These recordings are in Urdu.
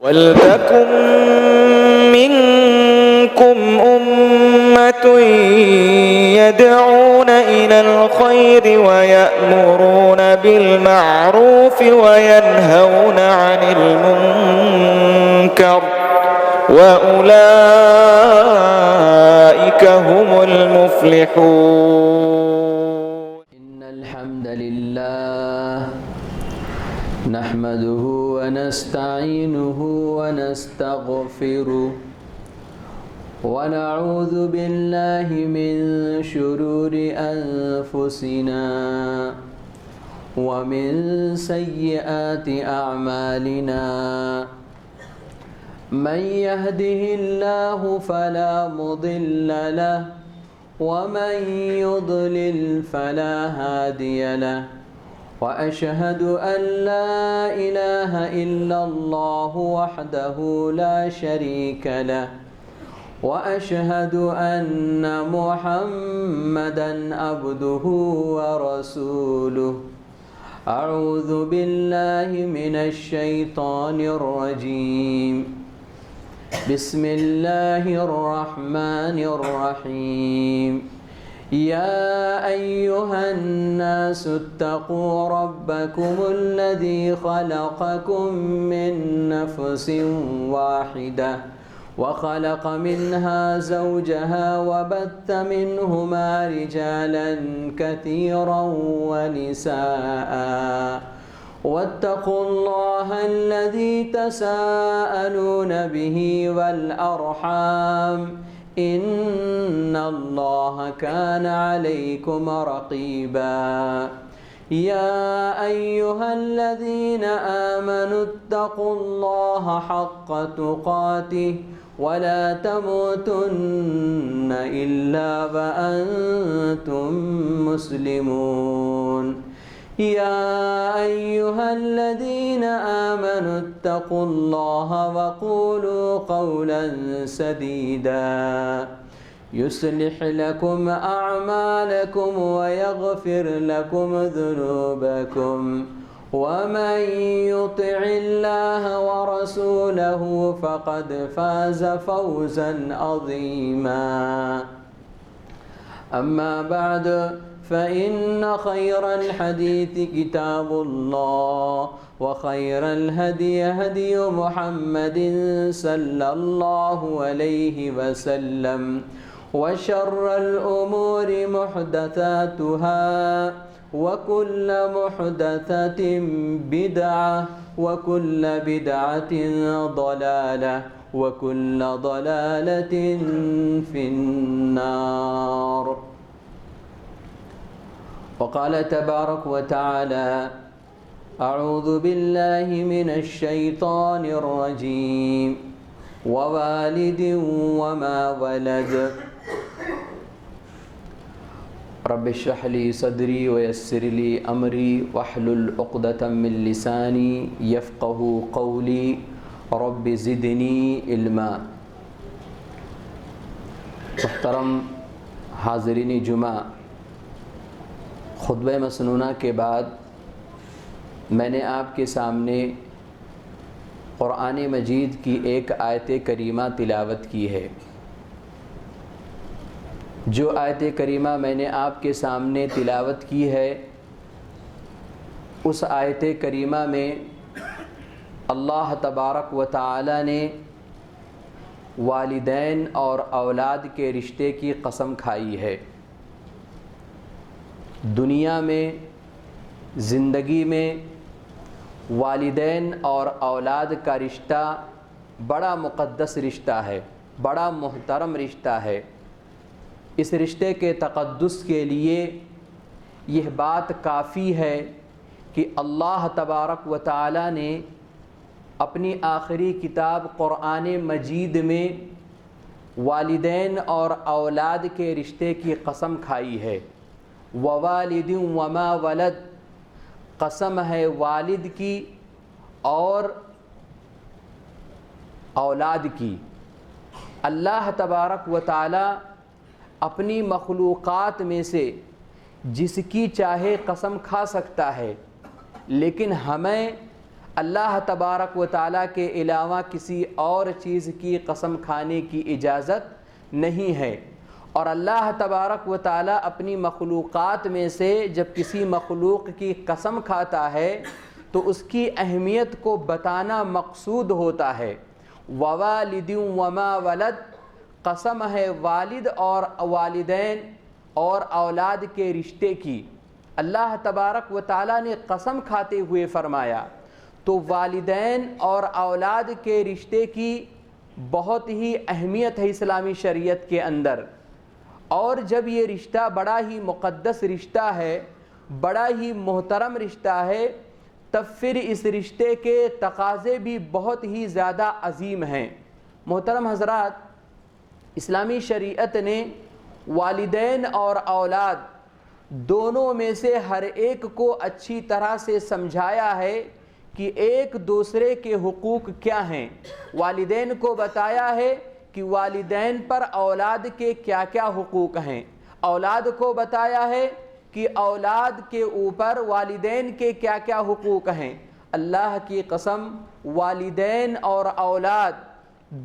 وَلْتَكُن مِّنكُمْ أُمَّةٌ يَدْعُونَ إِلَى الْخَيْرِ وَيَأْمُرُونَ بِالْمَعْرُوفِ وَيَنْهَوْنَ عَنِ الْمُنكَرِ وَأُولَئِكَ هُمُ الْمُفْلِحُونَ. إن الحمد لله نحمده ونستعينه ونستغفره ونعوذ بالله من شرور أنفسنا ومن سيئات أعمالنا. من يهده الله فلا مضل له ومن يضلل فلا هادي له. وأشهد أن لا إله إلا الله وحده لا شريك له. وأشهد أن محمدًا عبده ورسوله. أعوذ بالله من الشيطان الرجيم. بسم الله الرحمن الرحيم. يا أيها الناس اتقوا ربكم الذي خلقكم من نفس واحدة وخلق منها زوجها وبث منهما رجالا كثيرا ونساء. واتقوا الله الذي تساءلون به والأرحام إن الله كان عليكم رقيبا. يا أيها الذين آمنوا اتقوا الله حق تقاته ولا تموتن إلا وأنتم مسلمون. يا أيها الذين آمنوا اتقوا الله وقولوا قولا سديدا يصلح لكم أعمالكم ويغفر لكم ذنوبكم. ومن يطع الله ورسوله فقد فاز فوزا عظيما. أما بعد فإن خير الحديث كتاب الله وخير الهدي هدي محمد صلى الله عليه وسلم وشر الأمور محدثاتها وكل محدثة بدعة وكل بدعة ضلالة وكل ضلالة في النار. وقال تبارك وتعالى أعوذ بالله من الشيطان الرجيم ووالد وما ولد. رب اشرح لي صدري ويسر لي أمري واحلل عقدة من لساني يفقه قولي رب زدني علما. محترم حاضرین جمعہ، خطبہ مسنونہ کے بعد میں نے آپ کے سامنے قرآن مجید کی ایک آیت کریمہ تلاوت کی ہے. جو آیت کریمہ میں نے آپ کے سامنے تلاوت کی ہے، اس آیت کریمہ میں اللہ تبارک و تعالی نے والدین اور اولاد کے رشتے کی قسم کھائی ہے. دنیا میں، زندگی میں والدین اور اولاد کا رشتہ بڑا مقدس رشتہ ہے، بڑا محترم رشتہ ہے. اس رشتے کے تقدس کے لیے یہ بات کافی ہے کہ اللہ تبارک و تعالی نے اپنی آخری کتاب قرآن مجید میں والدین اور اولاد کے رشتے کی قسم کھائی ہے. ووالد وما ولد، قسم ہے والد کی اور اولاد کی. اللہ تبارک و تعالی اپنی مخلوقات میں سے جس کی چاہے قسم کھا سکتا ہے، لیکن ہمیں اللہ تبارک و تعالیٰ کے علاوہ کسی اور چیز کی قسم کھانے کی اجازت نہیں ہے۔ اور اللہ تبارک و تعالیٰ اپنی مخلوقات میں سے جب کسی مخلوق کی قسم کھاتا ہے تو اس کی اہمیت کو بتانا مقصود ہوتا ہے۔ ووالد وما ولد، قسم ہے والد اور والدین اور اولاد کے رشتے کی۔ اللہ تبارک و تعالیٰ نے قسم کھاتے ہوئے فرمایا، تو والدین اور اولاد کے رشتے کی بہت ہی اہمیت ہے اسلامی شریعت کے اندر۔ اور جب یہ رشتہ بڑا ہی مقدس رشتہ ہے، بڑا ہی محترم رشتہ ہے، تب پھر اس رشتے کے تقاضے بھی بہت ہی زیادہ عظیم ہیں۔ محترم حضرات، اسلامی شریعت نے والدین اور اولاد دونوں میں سے ہر ایک کو اچھی طرح سے سمجھایا ہے کہ ایک دوسرے کے حقوق کیا ہیں۔ والدین کو بتایا ہے کہ والدین پر اولاد کے کیا کیا حقوق ہیں، اولاد کو بتایا ہے کہ اولاد کے اوپر والدین کے کیا کیا حقوق ہیں۔ اللہ کی قسم، والدین اور اولاد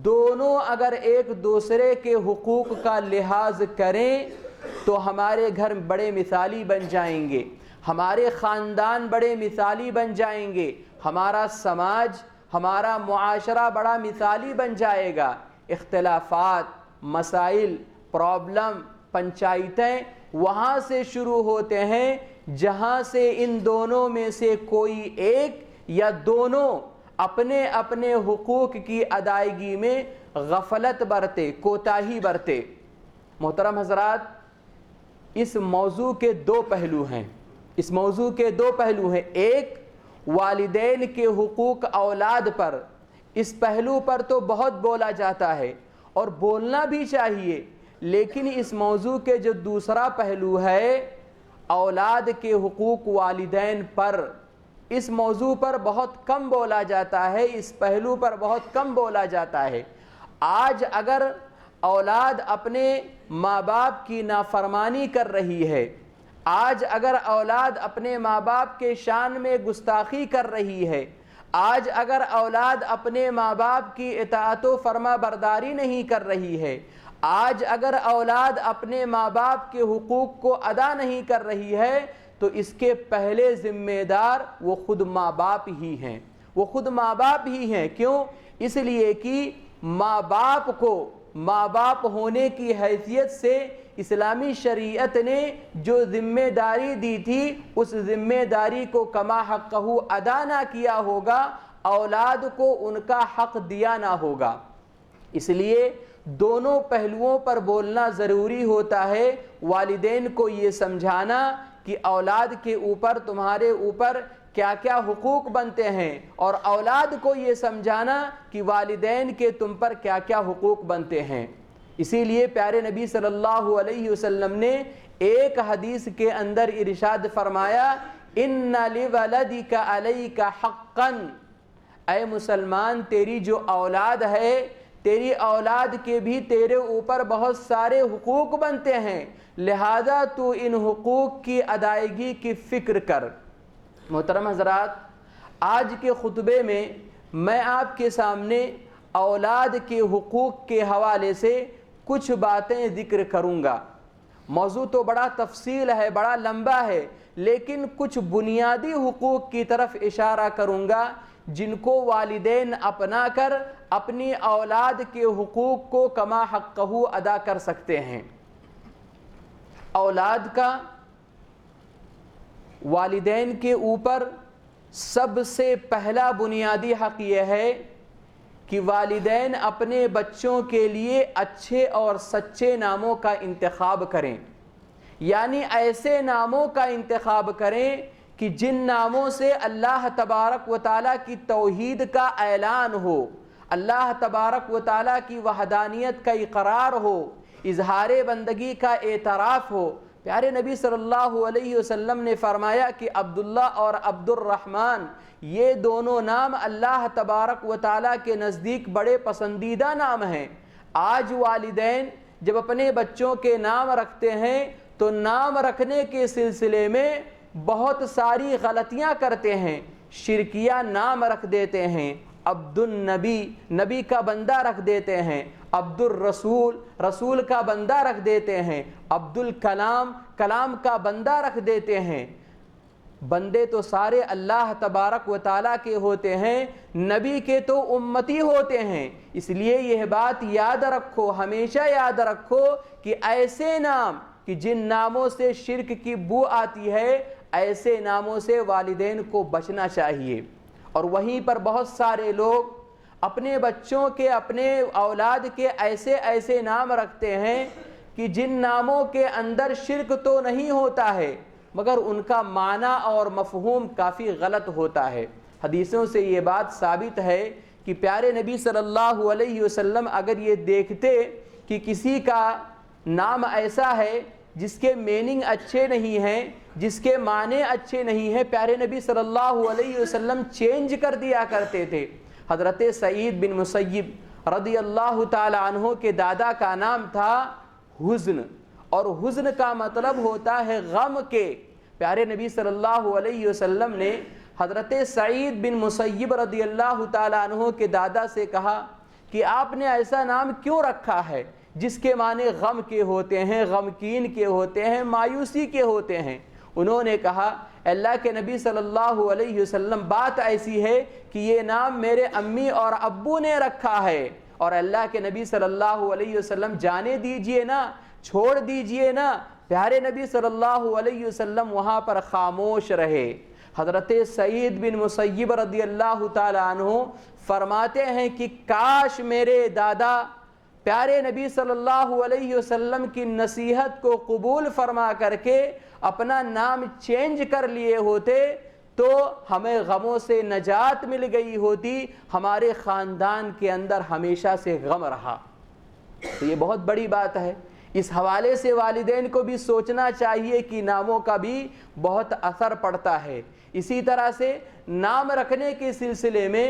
دونوں اگر ایک دوسرے کے حقوق کا لحاظ کریں تو ہمارے گھر بڑے مثالی بن جائیں گے، ہمارے خاندان بڑے مثالی بن جائیں گے، ہمارا سماج، ہمارا معاشرہ بڑا مثالی بن جائے گا۔ اختلافات، مسائل، پرابلم، پنچایتیں وہاں سے شروع ہوتے ہیں جہاں سے ان دونوں میں سے کوئی ایک یا دونوں اپنے اپنے حقوق کی ادائیگی میں غفلت برتے، کوتاہی برتے۔ محترم حضرات، اس موضوع کے دو پہلو ہیں، اس موضوع کے دو پہلو ہیں۔ ایک، والدین کے حقوق اولاد پر، اس پہلو پر تو بہت بولا جاتا ہے اور بولنا بھی چاہیے، لیکن اس موضوع کے جو دوسرا پہلو ہے اولاد کے حقوق والدین پر، اس موضوع پر بہت کم بولا جاتا ہے، اس پہلو پر بہت کم بولا جاتا ہے۔ آج اگر اولاد اپنے ماں باپ کی نافرمانی کر رہی ہے، آج اگر اولاد اپنے ماں باپ کے شان میں گستاخی کر رہی ہے، آج اگر اولاد اپنے ماں باپ کی اطاعت و فرما برداری نہیں کر رہی ہے، آج اگر اولاد اپنے ماں باپ کے حقوق کو ادا نہیں کر رہی ہے، تو اس کے پہلے ذمہ دار وہ خود ماں باپ ہی ہیں، وہ خود ماں باپ ہی ہیں۔ کیوں؟ اس لیے کہ ماں باپ کو ماں باپ ہونے کی حیثیت سے اسلامی شریعت نے جو ذمہ داری دی تھی، اس ذمہ داری کو کما حقہ ادا نہ کیا ہوگا، اولاد کو ان کا حق دیا نہ ہوگا۔ اس لیے دونوں پہلوؤں پر بولنا ضروری ہوتا ہے۔ والدین کو یہ سمجھانا کہ اولاد کے اوپر، تمہارے اوپر کیا کیا حقوق بنتے ہیں، اور اولاد کو یہ سمجھانا کہ والدین کے تم پر کیا کیا حقوق بنتے ہیں۔ اسی لیے پیارے نبی صلی اللہ علیہ وسلم نے ایک حدیث کے اندر ارشاد فرمایا، ان لولدک علیک حقا، اے مسلمان تیری جو اولاد ہے، تیری اولاد کے بھی تیرے اوپر بہت سارے حقوق بنتے ہیں، لہذا تو ان حقوق کی ادائیگی کی فکر کر۔ محترم حضرات، آج کے خطبے میں آپ کے سامنے اولاد کے حقوق کے حوالے سے کچھ باتیں ذکر کروں گا۔ موضوع تو بڑا تفصیل ہے، بڑا لمبا ہے، لیکن کچھ بنیادی حقوق کی طرف اشارہ کروں گا جن کو والدین اپنا کر اپنی اولاد کے حقوق کو کما حقہ ادا کر سکتے ہیں۔ اولاد کا والدین کے اوپر سب سے پہلا بنیادی حق یہ ہے کہ والدین اپنے بچوں کے لیے اچھے اور سچے ناموں کا انتخاب کریں، یعنی ایسے ناموں کا انتخاب کریں کہ جن ناموں سے اللہ تبارک و تعالیٰ کی توحید کا اعلان ہو، اللہ تبارک و تعالیٰ کی وحدانیت کا اقرار ہو، اظہار بندگی کا اعتراف ہو۔ پیارے نبی صلی اللہ علیہ وسلم نے فرمایا کہ عبداللہ اور عبد الرحمن، یہ دونوں نام اللہ تبارک و تعالیٰ کے نزدیک بڑے پسندیدہ نام ہیں۔ آج والدین جب اپنے بچوں کے نام رکھتے ہیں تو نام رکھنے کے سلسلے میں بہت ساری غلطیاں کرتے ہیں۔ شرکیہ نام رکھ دیتے ہیں، عبد النبی نبی کا بندہ رکھ دیتے ہیں، عبد الرسول رسول کا بندہ رکھ دیتے ہیں، عبد الکلام کلام کا بندہ رکھ دیتے ہیں۔ بندے تو سارے اللہ تبارک و تعالیٰ کے ہوتے ہیں، نبی کے تو امتی ہوتے ہیں۔ اس لیے یہ بات یاد رکھو، ہمیشہ یاد رکھو کہ ایسے نام کہ جن ناموں سے شرک کی بو آتی ہے، ایسے ناموں سے والدین کو بچنا چاہیے۔ اور وہیں پر بہت سارے لوگ اپنے بچوں کے، اپنے اولاد کے ایسے نام رکھتے ہیں کہ جن ناموں کے اندر شرک تو نہیں ہوتا ہے مگر ان کا معنی اور مفہوم کافی غلط ہوتا ہے۔ حدیثوں سے یہ بات ثابت ہے کہ پیارے نبی صلی اللہ علیہ وسلم اگر یہ دیکھتے کہ کسی کا نام ایسا ہے جس کے میننگ اچھے نہیں ہیں، جس کے معنی اچھے نہیں ہیں، پیارے نبی صلی اللہ علیہ وسلم چینج کر دیا کرتے تھے۔ حضرت سعید بن مسیب رضی اللہ تعالی عنہ کے دادا کا نام تھا حزن، اور حزن کا مطلب ہوتا ہے غم کے۔ پیارے نبی صلی اللہ علیہ وسلم نے حضرت سعید بن مسیب رضی اللہ تعالی عنہ کے دادا سے کہا کہ آپ نے ایسا نام کیوں رکھا ہے جس کے معنی غم کے ہوتے ہیں، غمکین کے ہوتے ہیں، مایوسی کے ہوتے ہیں؟ انہوں نے کہا اللہ کے نبی صلی اللہ علیہ وسلم بات ایسی ہے کہ یہ نام میرے امی اور ابو نے رکھا ہے، اور اللہ کے نبی صلی اللہ علیہ وسلم جانے دیجئے نا، چھوڑ دیجئے نا۔ پیارے نبی صلی اللہ علیہ وسلم وہاں پر خاموش رہے۔ حضرت سعید بن مسیب رضی اللہ تعالی عنہ فرماتے ہیں کہ کاش میرے دادا پیارے نبی صلی اللہ علیہ وسلم کی نصیحت کو قبول فرما کر کے اپنا نام چینج کر لیے ہوتے تو ہمیں غموں سے نجات مل گئی ہوتی، ہمارے خاندان کے اندر ہمیشہ سے غم رہا۔ تو یہ بہت بڑی بات ہے۔ اس حوالے سے والدین کو بھی سوچنا چاہیے کہ ناموں کا بھی بہت اثر پڑتا ہے۔ اسی طرح سے نام رکھنے کے سلسلے میں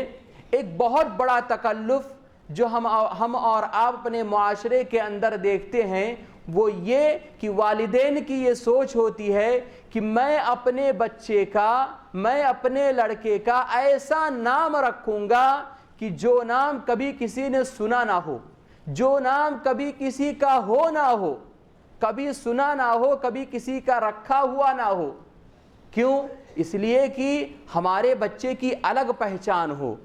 ایک بہت بڑا تکلف جو ہم اور آپ اپنے معاشرے کے اندر دیکھتے ہیں وہ یہ کہ والدین کی یہ سوچ ہوتی ہے کہ میں اپنے بچے کا، میں اپنے لڑکے کا ایسا نام رکھوں گا کہ جو نام کبھی کسی نے سنا نہ ہو، جو نام کبھی کسی کا ہو نہ ہو، کبھی سنا نہ ہو، کبھی کسی کا رکھا ہوا نہ ہو۔ کیوں؟ اس لیے کہ ہمارے بچے کی الگ پہچان ہو۔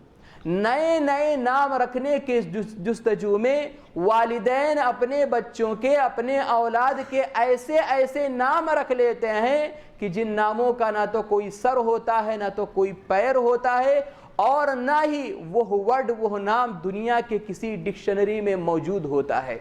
نئے نئے نام رکھنے کے جستجو میں والدین اپنے بچوں کے، اپنے اولاد کے ایسے نام رکھ لیتے ہیں کہ جن ناموں کا نہ تو کوئی سر ہوتا ہے، نہ تو کوئی پیر ہوتا ہے، اور نہ ہی وہ ورڈ، وہ نام دنیا کے کسی ڈکشنری میں موجود ہوتا ہے۔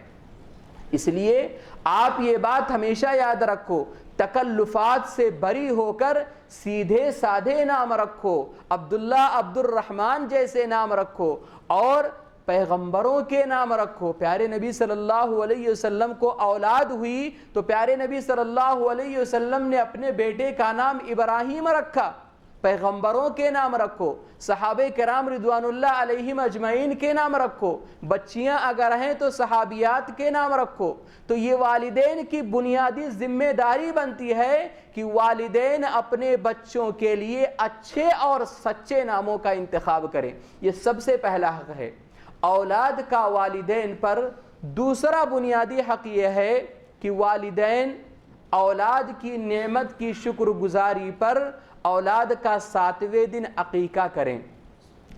اس لیے آپ یہ بات ہمیشہ یاد رکھو، تکلفات سے بری ہو کر سیدھے سادھے نام رکھو، عبداللہ، عبد الرحمن جیسے نام رکھو، اور پیغمبروں کے نام رکھو۔ پیارے نبی صلی اللہ علیہ وسلم کو اولاد ہوئی تو پیارے نبی صلی اللہ علیہ وسلم نے اپنے بیٹے کا نام ابراہیم رکھا۔ پیغمبروں کے نام رکھو، صحابہ کرام رضوان اللہ علیہم اجمعین کے نام رکھو، بچیاں اگر ہیں تو صحابیات کے نام رکھو۔ تو یہ والدین کی بنیادی ذمہ داری بنتی ہے کہ والدین اپنے بچوں کے لیے اچھے اور سچے ناموں کا انتخاب کریں۔ یہ سب سے پہلا حق ہے اولاد کا والدین پر۔ دوسرا بنیادی حق یہ ہے کہ والدین اولاد کی نعمت کی شکر گزاری پر اولاد کا 7ویں دن عقیقہ کریں۔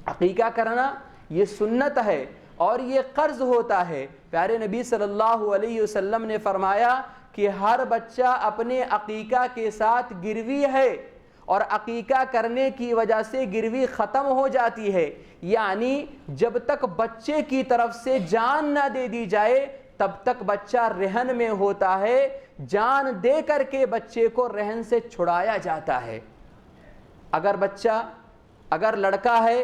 عقیقہ کرنا یہ سنت ہے اور یہ قرض ہوتا ہے۔ پیارے نبی صلی اللہ علیہ وسلم نے فرمایا کہ ہر بچہ اپنے عقیقہ کے ساتھ گروی ہے، اور عقیقہ کرنے کی وجہ سے گروی ختم ہو جاتی ہے، یعنی جب تک بچے کی طرف سے جان نہ دے دی جائے تب تک بچہ رہن میں ہوتا ہے، جان دے کر کے بچے کو رہن سے چھڑایا جاتا ہے۔ اگر لڑکا ہے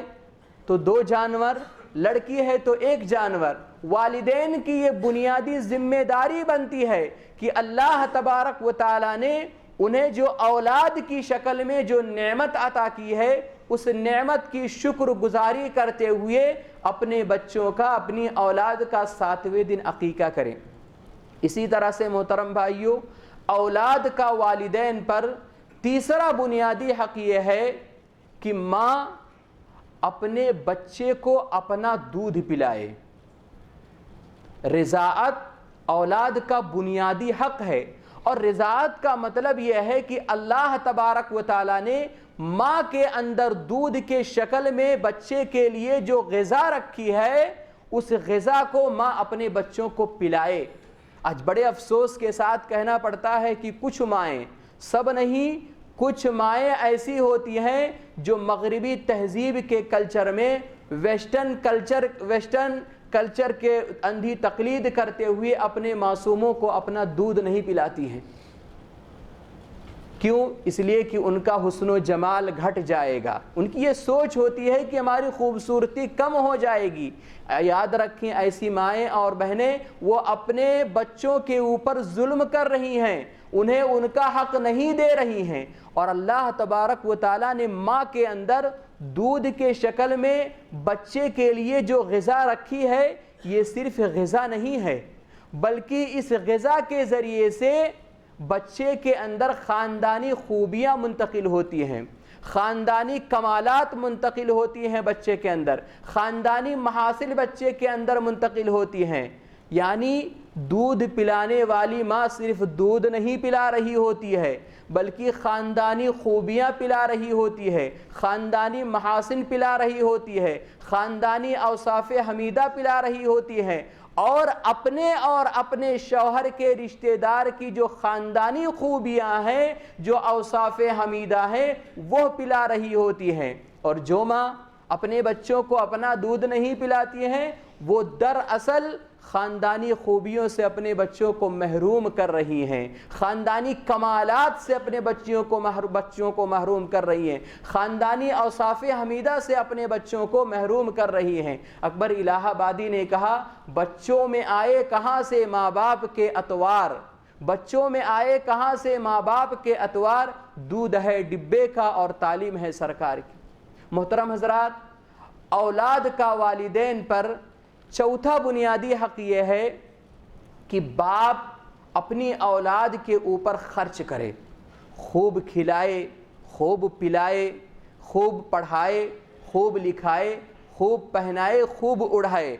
تو 2 جانور، لڑکی ہے تو 1 جانور۔ والدین کی یہ بنیادی ذمہ داری بنتی ہے کہ اللہ تبارک و تعالی نے انہیں جو اولاد کی شکل میں جو نعمت عطا کی ہے اس نعمت کی شکر گزاری کرتے ہوئے اپنے بچوں کا، اپنی اولاد کا 7ویں دن عقیقہ کریں۔ اسی طرح سے محترم بھائیوں، اولاد کا والدین پر تیسرا بنیادی حق یہ ہے کہ ماں اپنے بچے کو اپنا دودھ پلائے۔ رضاعت اولاد کا بنیادی حق ہے، اور رضاعت کا مطلب یہ ہے کہ اللہ تبارک و تعالیٰ نے ماں کے اندر دودھ کے شکل میں بچے کے لیے جو غذا رکھی ہے اس غذا کو ماں اپنے بچوں کو پلائے۔ آج بڑے افسوس کے ساتھ کہنا پڑتا ہے کہ کچھ مائیں، سب نہیں، کچھ مائیں ایسی ہوتی ہیں جو مغربی تہذیب کے کلچر میں ویسٹرن کلچر کے اندھی تقلید کرتے ہوئے اپنے معصوموں کو اپنا دودھ نہیں پلاتی ہیں۔ کیوں؟ اس لیے کہ ان کا حسن و جمال گھٹ جائے گا، ان کی یہ سوچ ہوتی ہے کہ ہماری خوبصورتی کم ہو جائے گی۔ یاد رکھیں، ایسی مائیں اور بہنیں وہ اپنے بچوں کے اوپر ظلم کر رہی ہیں، انہیں ان کا حق نہیں دے رہی ہیں۔ اور اللہ تبارک و تعالیٰ نے ماں کے اندر دودھ کے شکل میں بچے کے لیے جو غذا رکھی ہے، یہ صرف غذا نہیں ہے بلکہ اس غذا کے ذریعے سے بچے کے اندر خاندانی خوبیاں منتقل ہوتی ہیں، خاندانی کمالات منتقل ہوتی ہیں، بچے کے اندر خاندانی محاسن بچے کے اندر منتقل ہوتی ہیں۔ یعنی دودھ پلانے والی ماں صرف دودھ نہیں پلا رہی ہوتی ہے بلکہ خاندانی خوبیاں پلا رہی ہوتی ہے، خاندانی محاسن پلا رہی ہوتی ہے، خاندانی اوصاف حمیدہ پلا رہی ہوتی ہے، اور اپنے شوہر کے رشتہ دار کی جو خاندانی خوبیاں ہیں، جو اوصاف حمیدہ ہیں، وہ پلا رہی ہوتی ہیں۔ اور جو ماں اپنے بچوں کو اپنا دودھ نہیں پلاتی ہیں وہ دراصل خاندانی خوبیوں سے اپنے بچوں کو محروم کر رہی ہیں، خاندانی کمالات سے اپنے بچوں کو محروم کر رہی ہیں، خاندانی اوصاف حمیدہ سے اپنے بچوں کو محروم کر رہی ہیں۔ اکبر الہ آبادی نے کہا، بچوں میں آئے کہاں سے ماں باپ کے اطوار، بچوں میں آئے کہاں سے ماں باپ کے اطوار، دودھ ہے ڈبے کا اور تعلیم ہے سرکار کی۔ محترم حضرات، اولاد کا والدین پر چوتھا بنیادی حق یہ ہے کہ باپ اپنی اولاد کے اوپر خرچ کرے، خوب کھلائے، خوب پلائے، خوب پڑھائے، خوب لکھائے، خوب پہنائے، خوب اڑھائے،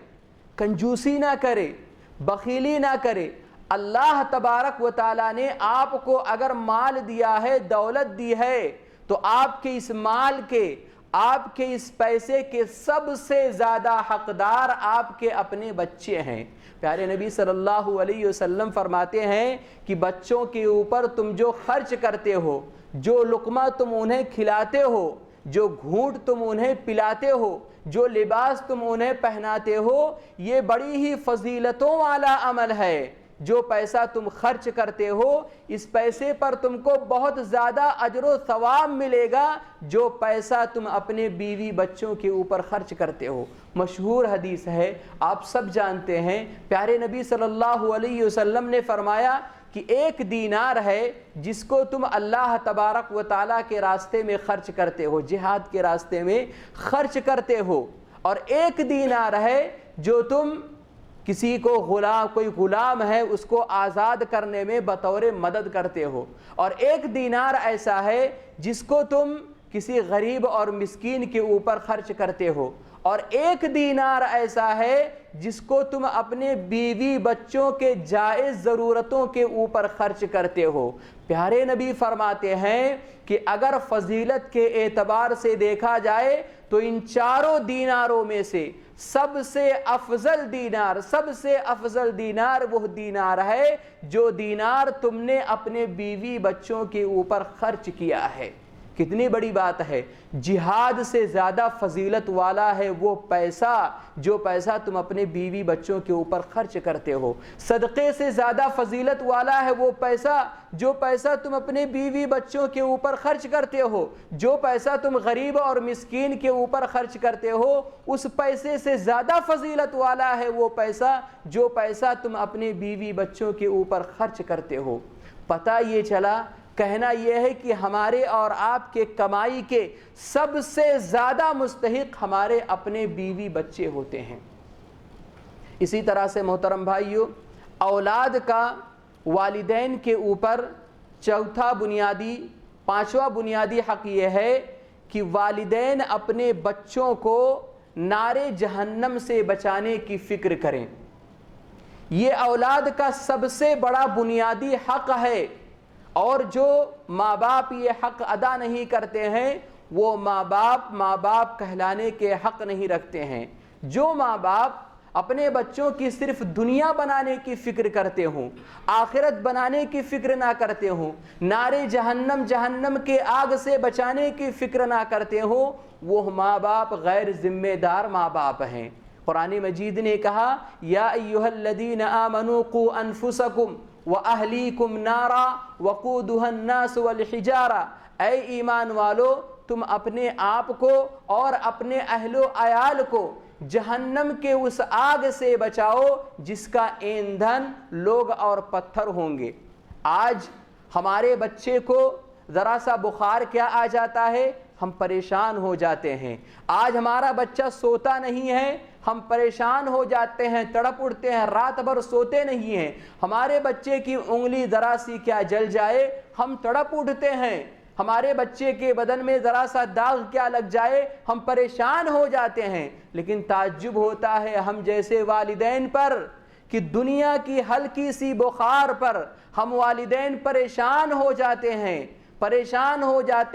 کنجوسی نہ کرے، بخیلی نہ کرے۔ اللہ تبارک و تعالیٰ نے آپ کو اگر مال دیا ہے، دولت دی ہے، تو آپ کے اس مال کے، آپ کے اس پیسے کے سب سے زیادہ حقدار آپ کے اپنے بچے ہیں۔ پیارے نبی صلی اللہ علیہ وسلم فرماتے ہیں کہ بچوں کے اوپر تم جو خرچ کرتے ہو، جو لقمہ تم انہیں کھلاتے ہو، جو گھونٹ تم انہیں پلاتے ہو، جو لباس تم انہیں پہناتے ہو، یہ بڑی ہی فضیلتوں والا عمل ہے۔ جو پیسہ تم خرچ کرتے ہو، اس پیسے پر تم کو بہت زیادہ اجر و ثواب ملے گا جو پیسہ تم اپنے بیوی بچوں کے اوپر خرچ کرتے ہو۔ مشہور حدیث ہے، آپ سب جانتے ہیں، پیارے نبی صلی اللہ علیہ وسلم نے فرمایا کہ 1 دینار ہے جس کو تم اللہ تبارک و تعالیٰ کے راستے میں خرچ کرتے ہو، جہاد کے راستے میں خرچ کرتے ہو، اور 1 دینار ہے جو تم کسی کو کوئی غلام ہے اس کو آزاد کرنے میں بطور مدد کرتے ہو، اور 1 دینار ایسا ہے جس کو تم کسی غریب اور مسکین کے اوپر خرچ کرتے ہو، اور 1 دینار ایسا ہے جس کو تم اپنے بیوی بچوں کے جائز ضرورتوں کے اوپر خرچ کرتے ہو۔ پیارے نبی فرماتے ہیں کہ اگر فضیلت کے اعتبار سے دیکھا جائے تو ان 4 دیناروں میں سے سب سے افضل دینار وہ دینار ہے جو دینار تم نے اپنے بیوی بچوں کے اوپر خرچ کیا ہے۔ کتنی بڑی بات ہے، جہاد سے زیادہ فضیلت والا ہے وہ پیسہ جو پیسہ تم اپنے بیوی بچوں کے اوپر خرچ کرتے ہو، صدقے سے زیادہ فضیلت والا ہے وہ پیسہ جو پیسہ تم اپنے بیوی بچوں کے اوپر خرچ کرتے ہو، جو پیسہ تم غریب اور مسکین کے اوپر خرچ کرتے ہو، اس پیسے سے زیادہ فضیلت والا ہے وہ پیسہ جو پیسہ تم اپنے بیوی بچوں کے اوپر خرچ کرتے ہو۔ پتہ یہ چلا، کہنا یہ ہے کہ ہمارے اور آپ کے کمائی کے سب سے زیادہ مستحق ہمارے اپنے بیوی بچے ہوتے ہیں۔ اسی طرح سے محترم بھائیو، اولاد کا والدین کے اوپر 5واں بنیادی حق یہ ہے کہ والدین اپنے بچوں کو نارے جہنم سے بچانے کی فکر کریں۔ یہ اولاد کا سب سے بڑا بنیادی حق ہے، اور جو ماں باپ یہ حق ادا نہیں کرتے ہیں وہ ماں باپ کہلانے کے حق نہیں رکھتے ہیں۔ جو ماں باپ اپنے بچوں کی صرف دنیا بنانے کی فکر کرتے ہوں، آخرت بنانے کی فکر نہ کرتے ہوں، نارے جہنم کے آگ سے بچانے کی فکر نہ کرتے ہوں، وہ ماں باپ غیر ذمہ دار ماں باپ ہیں۔ قرآن مجید نے کہا یا ایھا الذین آمنوا قوا انفسکم واہلیکم نارا وقودھا الناس والحجارہ، اے ایمان والو تم اپنے آپ کو اور اپنے اہل و عیال کو جہنم کے اس آگ سے بچاؤ جس کا ایندھن لوگ اور پتھر ہوں گے۔ آج ہمارے بچے کو ذرا سا بخار کیا آ جاتا ہے ہم پریشان ہو جاتے ہیں۔ آج ہمارا بچہ سوتا نہیں ہے ہم پریشان ہو جاتے ہیں، تڑپ اٹھتے ہیں، رات بھر سوتے نہیں ہیں۔ ہمارے بچے کی انگلی ذرا سی کیا جل جائے ہم تڑپ اٹھتے ہیں۔ ہمارے بچے کے بدن میں ذرا سا داغ کیا لگ جائے ہم پریشان ہو جاتے ہیں۔ لیکن تعجب ہوتا ہے ہم جیسے والدین پر کہ دنیا کی ہلکی سی بخار پر ہم والدین پریشان ہو جاتے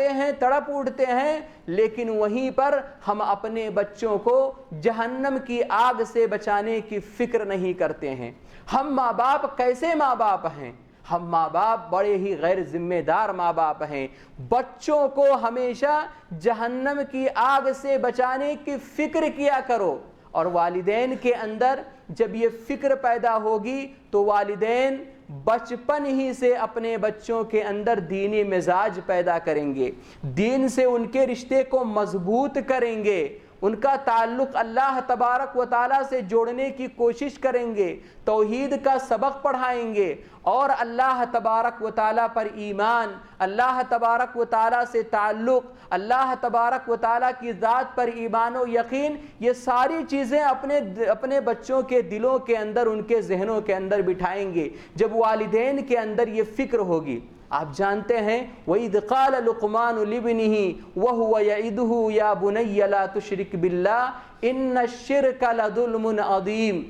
ہیں، تڑپ اٹھتے ہیں، لیکن وہیں پر ہم اپنے بچوں کو جہنم کی آگ سے بچانے کی فکر نہیں کرتے ہیں۔ ہم ماں باپ کیسے ماں باپ ہیں؟ ہم ماں باپ بڑے ہی غیر ذمہ دار ماں باپ ہیں۔ بچوں کو ہمیشہ جہنم کی آگ سے بچانے کی فکر کیا کرو، اور والدین کے اندر جب یہ فکر پیدا ہوگی تو والدین بچپن ہی سے اپنے بچوں کے اندر دینی مزاج پیدا کریں گے، دین سے ان کے رشتے کو مضبوط کریں گے، ان کا تعلق اللہ تبارک و تعالیٰ سے جوڑنے کی کوشش کریں گے، توحید کا سبق پڑھائیں گے، اور اللہ تبارک و تعالیٰ پر ایمان، اللہ تبارک و تعالیٰ سے تعلق، اللہ تبارک و تعالیٰ کی ذات پر ایمان و یقین، یہ ساری چیزیں اپنے بچوں کے دلوں کے اندر، ان کے ذہنوں کے اندر بٹھائیں گے۔ جب والدین کے اندر یہ فکر ہوگی، آپ جانتے ہیں وَإِذْ قَالَ لُقْمَانُ لِابْنِهِ وَهُوَ يَعِظُهُ يَا بُنَيَّ لَا تُشْرِكْ بِاللَّهِ إِنَّ الشِّرْكَ لَظُلْمٌ عَظِيمٌ۔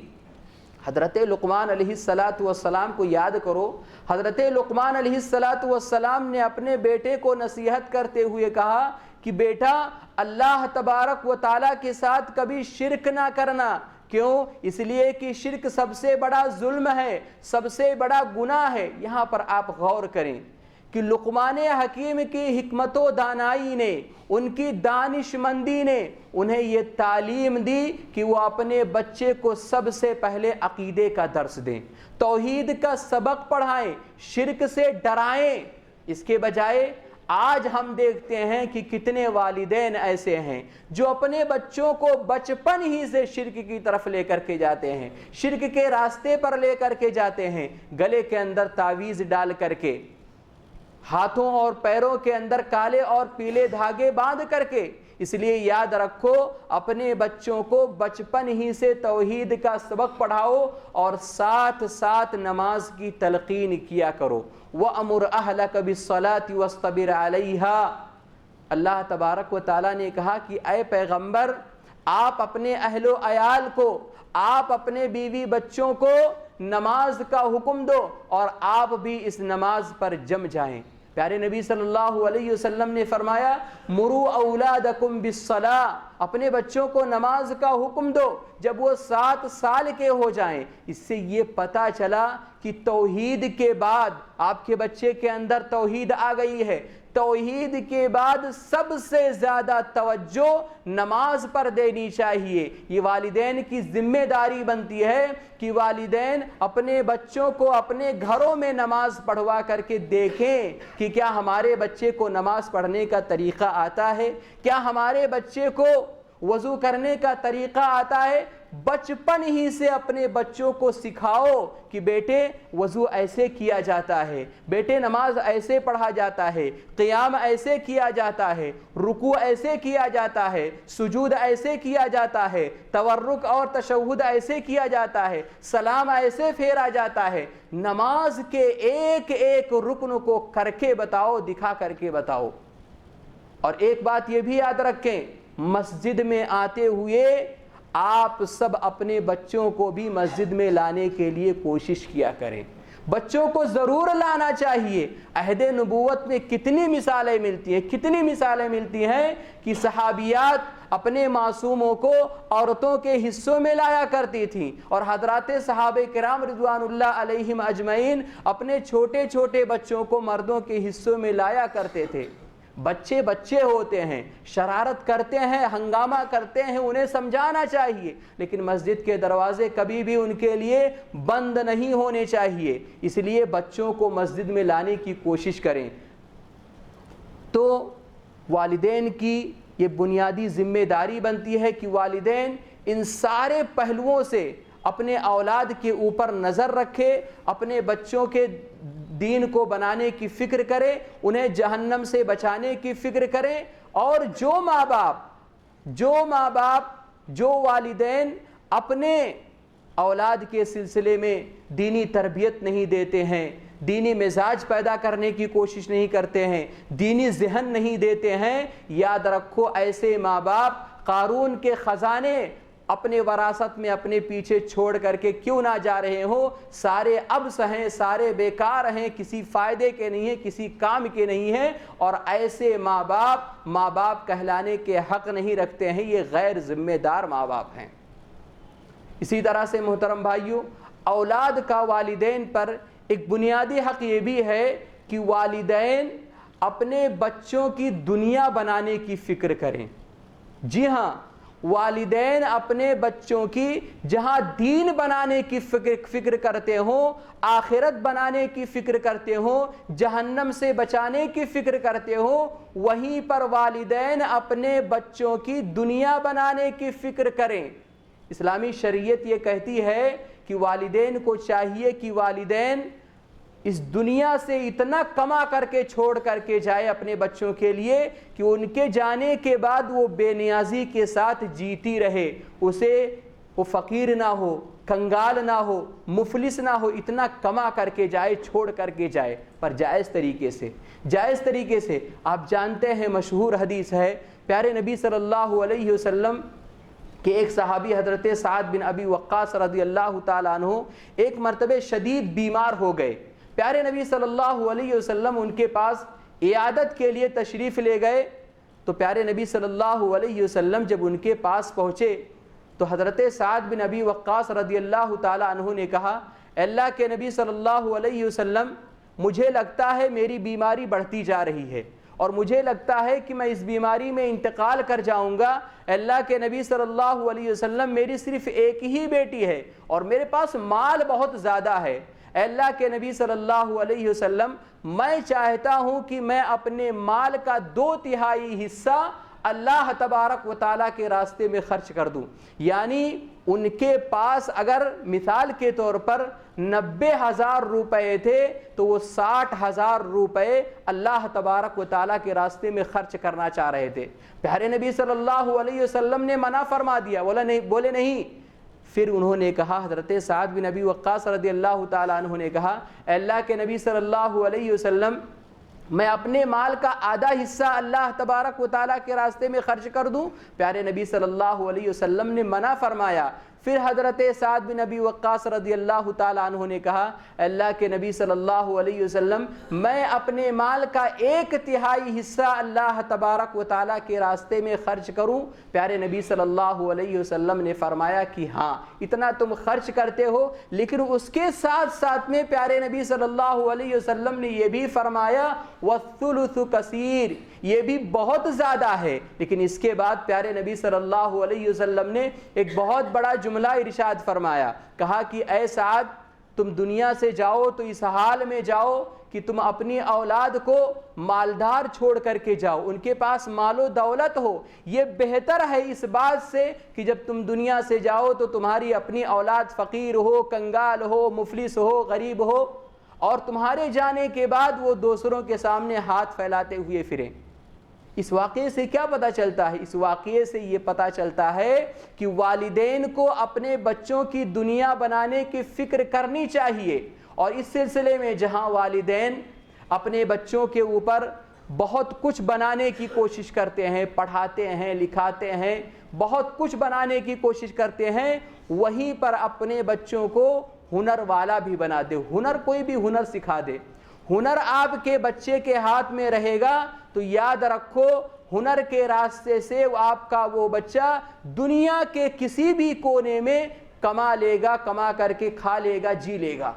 حضرت لقمان علیہ السلام کو یاد کرو۔ حضرت لقمان علیہ السلام نے اپنے بیٹے کو نصیحت کرتے ہوئے کہا کہ بیٹا اللہ تبارک و تعالیٰ کے ساتھ کبھی شرک نہ کرنا۔ کیوں؟ اس لیے کہ شرک سب سے بڑا ظلم ہے، سب سے بڑا گناہ ہے۔ یہاں پر آپ غور کریں کہ لقمان حکیم کی حکمت و دانائی نے، ان کی دانش مندی نے انہیں یہ تعلیم دی کہ وہ اپنے بچے کو سب سے پہلے عقیدے کا درس دیں، توحید کا سبق پڑھائیں، شرک سے ڈرائیں۔ اس کے بجائے آج ہم دیکھتے ہیں کہ کتنے والدین ایسے ہیں جو اپنے بچوں کو بچپن ہی سے شرک کی طرف لے کر کے جاتے ہیں، شرک کے راستے پر لے کر کے جاتے ہیں، گلے کے اندر تعویذ ڈال کر کے، ہاتھوں اور پیروں کے اندر کالے اور پیلے دھاگے باندھ کر کے۔ اس لیے یاد رکھو اپنے بچوں کو بچپن ہی سے توحید کا سبق پڑھاؤ اور ساتھ ساتھ نماز کی تلقین کیا کرو۔ وَأَمُرْ أَهْلَكَ بِالصَّلَاةِ وَاصْطَبِرْ عَلَيْهَا۔ اللہ تبارک و تعالیٰ نے کہا کہ اے پیغمبر آپ اپنے اہل و عیال کو، آپ اپنے بیوی بچوں کو نماز کا حکم دو اور آپ بھی اس نماز پر جم جائیں۔ پیارے نبی صلی اللہ علیہ وسلم نے فرمایا مروا اولادکم بالصلاۃ، اپنے بچوں کو نماز کا حکم دو جب وہ 7 سال کے ہو جائیں۔ اس سے یہ پتہ چلا کہ توحید کے بعد آپ کے بچے کے اندر توحید آ گئی ہے، توحید کے بعد سب سے زیادہ توجہ نماز پر دینی چاہیے۔ یہ والدین کی ذمہ داری بنتی ہے کہ والدین اپنے بچوں کو اپنے گھروں میں نماز پڑھوا کر کے دیکھیں کہ کیا ہمارے بچے کو نماز پڑھنے کا طریقہ آتا ہے، کیا ہمارے بچے کو وضو کرنے کا طریقہ آتا ہے۔ بچپن ہی سے اپنے بچوں کو سکھاؤ کہ بیٹے وضو ایسے کیا جاتا ہے، بیٹے نماز ایسے پڑھا جاتا ہے، قیام ایسے کیا جاتا ہے، رکوع ایسے کیا جاتا ہے، سجود ایسے کیا جاتا ہے، تورک اور تشہد ایسے کیا جاتا ہے، سلام ایسے پھیرا جاتا ہے۔ نماز کے ایک ایک رکن کو کر کے بتاؤ، دکھا کر کے بتاؤ۔ اور ایک بات یہ بھی یاد رکھیں، مسجد میں آتے ہوئے آپ سب اپنے بچوں کو بھی مسجد میں لانے کے لیے کوشش کیا کریں، بچوں کو ضرور لانا چاہیے۔ عہد نبوت میں کتنی مثالیں ملتی ہیں کہ صحابیات اپنے معصوموں کو عورتوں کے حصوں میں لایا کرتی تھیں، اور حضرات صحابہ کرام رضوان اللہ علیہم اجمعین اپنے چھوٹے چھوٹے بچوں کو مردوں کے حصوں میں لایا کرتے تھے۔ بچے ہوتے ہیں، شرارت کرتے ہیں، ہنگامہ کرتے ہیں، انہیں سمجھانا چاہیے، لیکن مسجد کے دروازے کبھی بھی ان کے لیے بند نہیں ہونے چاہیے۔ اس لیے بچوں کو مسجد میں لانے کی کوشش کریں۔ تو والدین کی یہ بنیادی ذمہ داری بنتی ہے کہ والدین ان سارے پہلوؤں سے اپنے اولاد کے اوپر نظر رکھے، اپنے بچوں کے دین کو بنانے کی فکر کرے، انہیں جہنم سے بچانے کی فکر کریں۔ اور جو ماں باپ جو والدین اپنے اولاد کے سلسلے میں دینی تربیت نہیں دیتے ہیں، دینی مزاج پیدا کرنے کی کوشش نہیں کرتے ہیں، دینی ذہن نہیں دیتے ہیں، یاد رکھو ایسے ماں باپ قارون کے خزانے اپنے وراثت میں اپنے پیچھے چھوڑ کر کے کیوں نہ جا رہے ہوں، سارے ابس ہیں، سارے بیکار ہیں، کسی فائدے کے نہیں ہیں، کسی کام کے نہیں ہیں، اور ایسے ماں باپ کہلانے کے حق نہیں رکھتے ہیں، یہ غیر ذمہ دار ماں باپ ہیں۔ اسی طرح سے محترم بھائیوں، اولاد کا والدین پر ایک بنیادی حق یہ بھی ہے کہ والدین اپنے بچوں کی دنیا بنانے کی فکر کریں۔ جی ہاں، والدین اپنے بچوں کی جہاں دین بنانے کی فکر کرتے ہوں، آخرت بنانے کی فکر کرتے ہوں، جہنم سے بچانے کی فکر کرتے ہوں، وہیں پر والدین اپنے بچوں کی دنیا بنانے کی فکر کریں۔ اسلامی شریعت یہ کہتی ہے کہ والدین کو چاہیے کہ والدین اس دنیا سے اتنا کما کر کے چھوڑ کر کے جائے اپنے بچوں کے لیے کہ ان کے جانے کے بعد وہ بے نیازی کے ساتھ جیتی رہے، اسے وہ فقیر نہ ہو، کنگال نہ ہو، مفلس نہ ہو، اتنا کما کر کے جائے، چھوڑ کر کے جائے، پر جائز طریقے سے۔ آپ جانتے ہیں، مشہور حدیث ہے، پیارے نبی صلی اللہ علیہ وسلم کہ ایک صحابی حضرت سعد بن ابی وقاص رضی اللہ تعالیٰ عنہ ایک مرتبہ شدید بیمار ہو گئے۔ پیارے نبی صلی اللہ علیہ وسلم ان کے پاس عیادت کے لیے تشریف لے گئے۔ تو پیارے نبی صلی اللہ علیہ وسلم جب ان کے پاس پہنچے تو حضرت سعد بن ابی وقاص رضی اللہ تعالیٰ عنہ نے کہا، اللہ کے نبی صلی اللہ علیہ وسلم، مجھے لگتا ہے میری بیماری بڑھتی جا رہی ہے، اور مجھے لگتا ہے کہ میں اس بیماری میں انتقال کر جاؤں گا۔ اللہ کے نبی صلی اللہ علیہ وسلم، میری صرف ایک ہی بیٹی ہے اور میرے پاس مال بہت زیادہ ہے۔ اللہ کے نبی صلی اللہ علیہ وسلم، میں چاہتا ہوں کہ میں اپنے مال کا 2/3 حصہ اللہ تبارک و تعالیٰ کے راستے میں خرچ کر دوں۔ یعنی ان کے پاس اگر مثال کے طور پر 90,000 روپے تھے تو وہ 60,000 روپے اللہ تبارک و تعالیٰ کے راستے میں خرچ کرنا چاہ رہے تھے۔ پیارے نبی صلی اللہ علیہ وسلم نے منع فرما دیا، بولے نہیں۔ پھر انہوں نے کہا، حضرت سعد بن ابی وقاص رضی اللہ تعالیٰ عنہ نے کہا، اللہ کے نبی صلی اللہ علیہ وسلم، میں اپنے مال کا آدھا حصہ اللہ تبارک و تعالیٰ کے راستے میں خرچ کر دوں؟ پیارے نبی صلی اللہ علیہ وسلم نے منع فرمایا۔ پھر حضرت سعد بن ابی وقاص رضی اللہ تعالیٰ عنہ نے کہا، اللہ کے نبی صلی اللہ علیہ وسلم، میں اپنے مال کا 1/3 حصہ اللہ تبارک و تعالیٰ کے راستے میں خرچ کروں؟ پیارے نبی صلی اللہ علیہ وسلم نے فرمایا کہ ہاں، اتنا تم خرچ کرتے ہو، لیکن اس کے ساتھ ساتھ میں پیارے نبی صلی اللہ علیہ وسلم نے یہ بھی فرمایا، وَالثُّلُثُ کثیر، یہ بھی بہت زیادہ ہے۔ لیکن اس کے بعد پیارے نبی صلی اللہ علیہ وسلم نے ایک بہت بڑا جملہ ارشاد فرمایا، کہا کہ اے سعد، تم دنیا سے جاؤ تو اس حال میں جاؤ کہ تم اپنی اولاد کو مالدار چھوڑ کر کے جاؤ، ان کے پاس مال و دولت ہو۔ یہ بہتر ہے اس بات سے کہ جب تم دنیا سے جاؤ تو تمہاری اپنی اولاد فقیر ہو، کنگال ہو، مفلس ہو، غریب ہو، اور تمہارے جانے کے بعد وہ دوسروں کے سامنے ہاتھ پھیلاتے ہوئے پھریں۔ اس واقعے سے کیا پتہ چلتا ہے؟ اس واقعے سے یہ پتہ چلتا ہے کہ والدین کو اپنے بچوں کی دنیا بنانے کی فکر کرنی چاہیے، اور اس سلسلے میں جہاں والدین اپنے بچوں کے اوپر بہت کچھ بنانے کی کوشش کرتے ہیں، پڑھاتے ہیں، لکھاتے ہیں، بہت کچھ بنانے کی کوشش کرتے ہیں، وہیں پر اپنے بچوں کو ہنر والا بھی بنا دے، ہنر کوئی بھی ہنر سکھا دے۔ ہنر آپ کے بچے کے ہاتھ میں رہے گا تو یاد رکھو ہنر کے راستے سے آپ کا وہ بچہ دنیا کے کسی بھی کونے میں کما لے گا، کما کر کے کھا لے گا، جی لے گا۔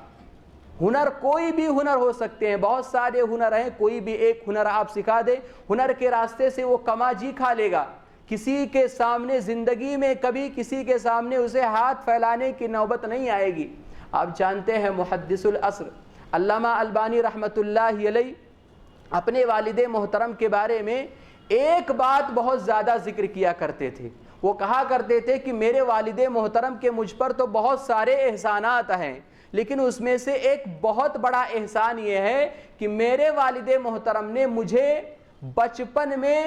ہنر کوئی بھی ہنر ہو سکتے ہیں، بہت سارے ہنر ہیں، کوئی بھی ایک ہنر آپ سکھا دے، ہنر کے راستے سے وہ کما جی کھا لے گا۔ کسی کے سامنے زندگی میں کبھی کسی کے سامنے اسے ہاتھ پھیلانے کی نوبت نہیں آئے گی۔ آپ جانتے ہیں محدث العصر علامہ البانی رحمۃ اللہ علیہ اپنے والد محترم کے بارے میں ایک بات بہت زیادہ ذکر کیا کرتے تھے۔ وہ کہا کرتے تھے کہ میرے والد محترم کے مجھ پر تو بہت سارے احسانات ہیں، لیکن اس میں سے ایک بہت بڑا احسان یہ ہے کہ میرے والد محترم نے مجھے بچپن میں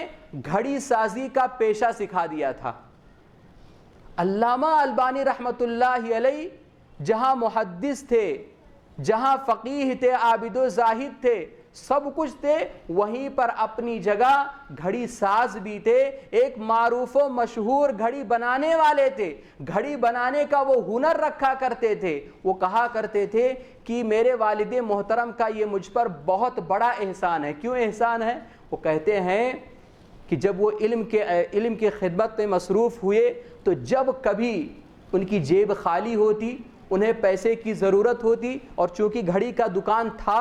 گھڑی سازی کا پیشہ سکھا دیا تھا۔ علامہ البانی رحمۃ اللہ علیہ جہاں محدث تھے، جہاں فقیہ تھے، عابد و زاہد تھے، سب کچھ تھے، وہیں پر اپنی جگہ گھڑی ساز بھی تھے، ایک معروف و مشہور گھڑی بنانے والے تھے، گھڑی بنانے کا وہ ہنر رکھا کرتے تھے۔ وہ کہا کرتے تھے کہ میرے والد محترم کا یہ مجھ پر بہت بڑا احسان ہے۔ کیوں احسان ہے؟ وہ کہتے ہیں کہ جب وہ علم کی خدمت میں مصروف ہوئے تو جب کبھی ان کی جیب خالی ہوتی، انہیں پیسے کی ضرورت ہوتی، اور چونکہ گھڑی کا دکان تھا،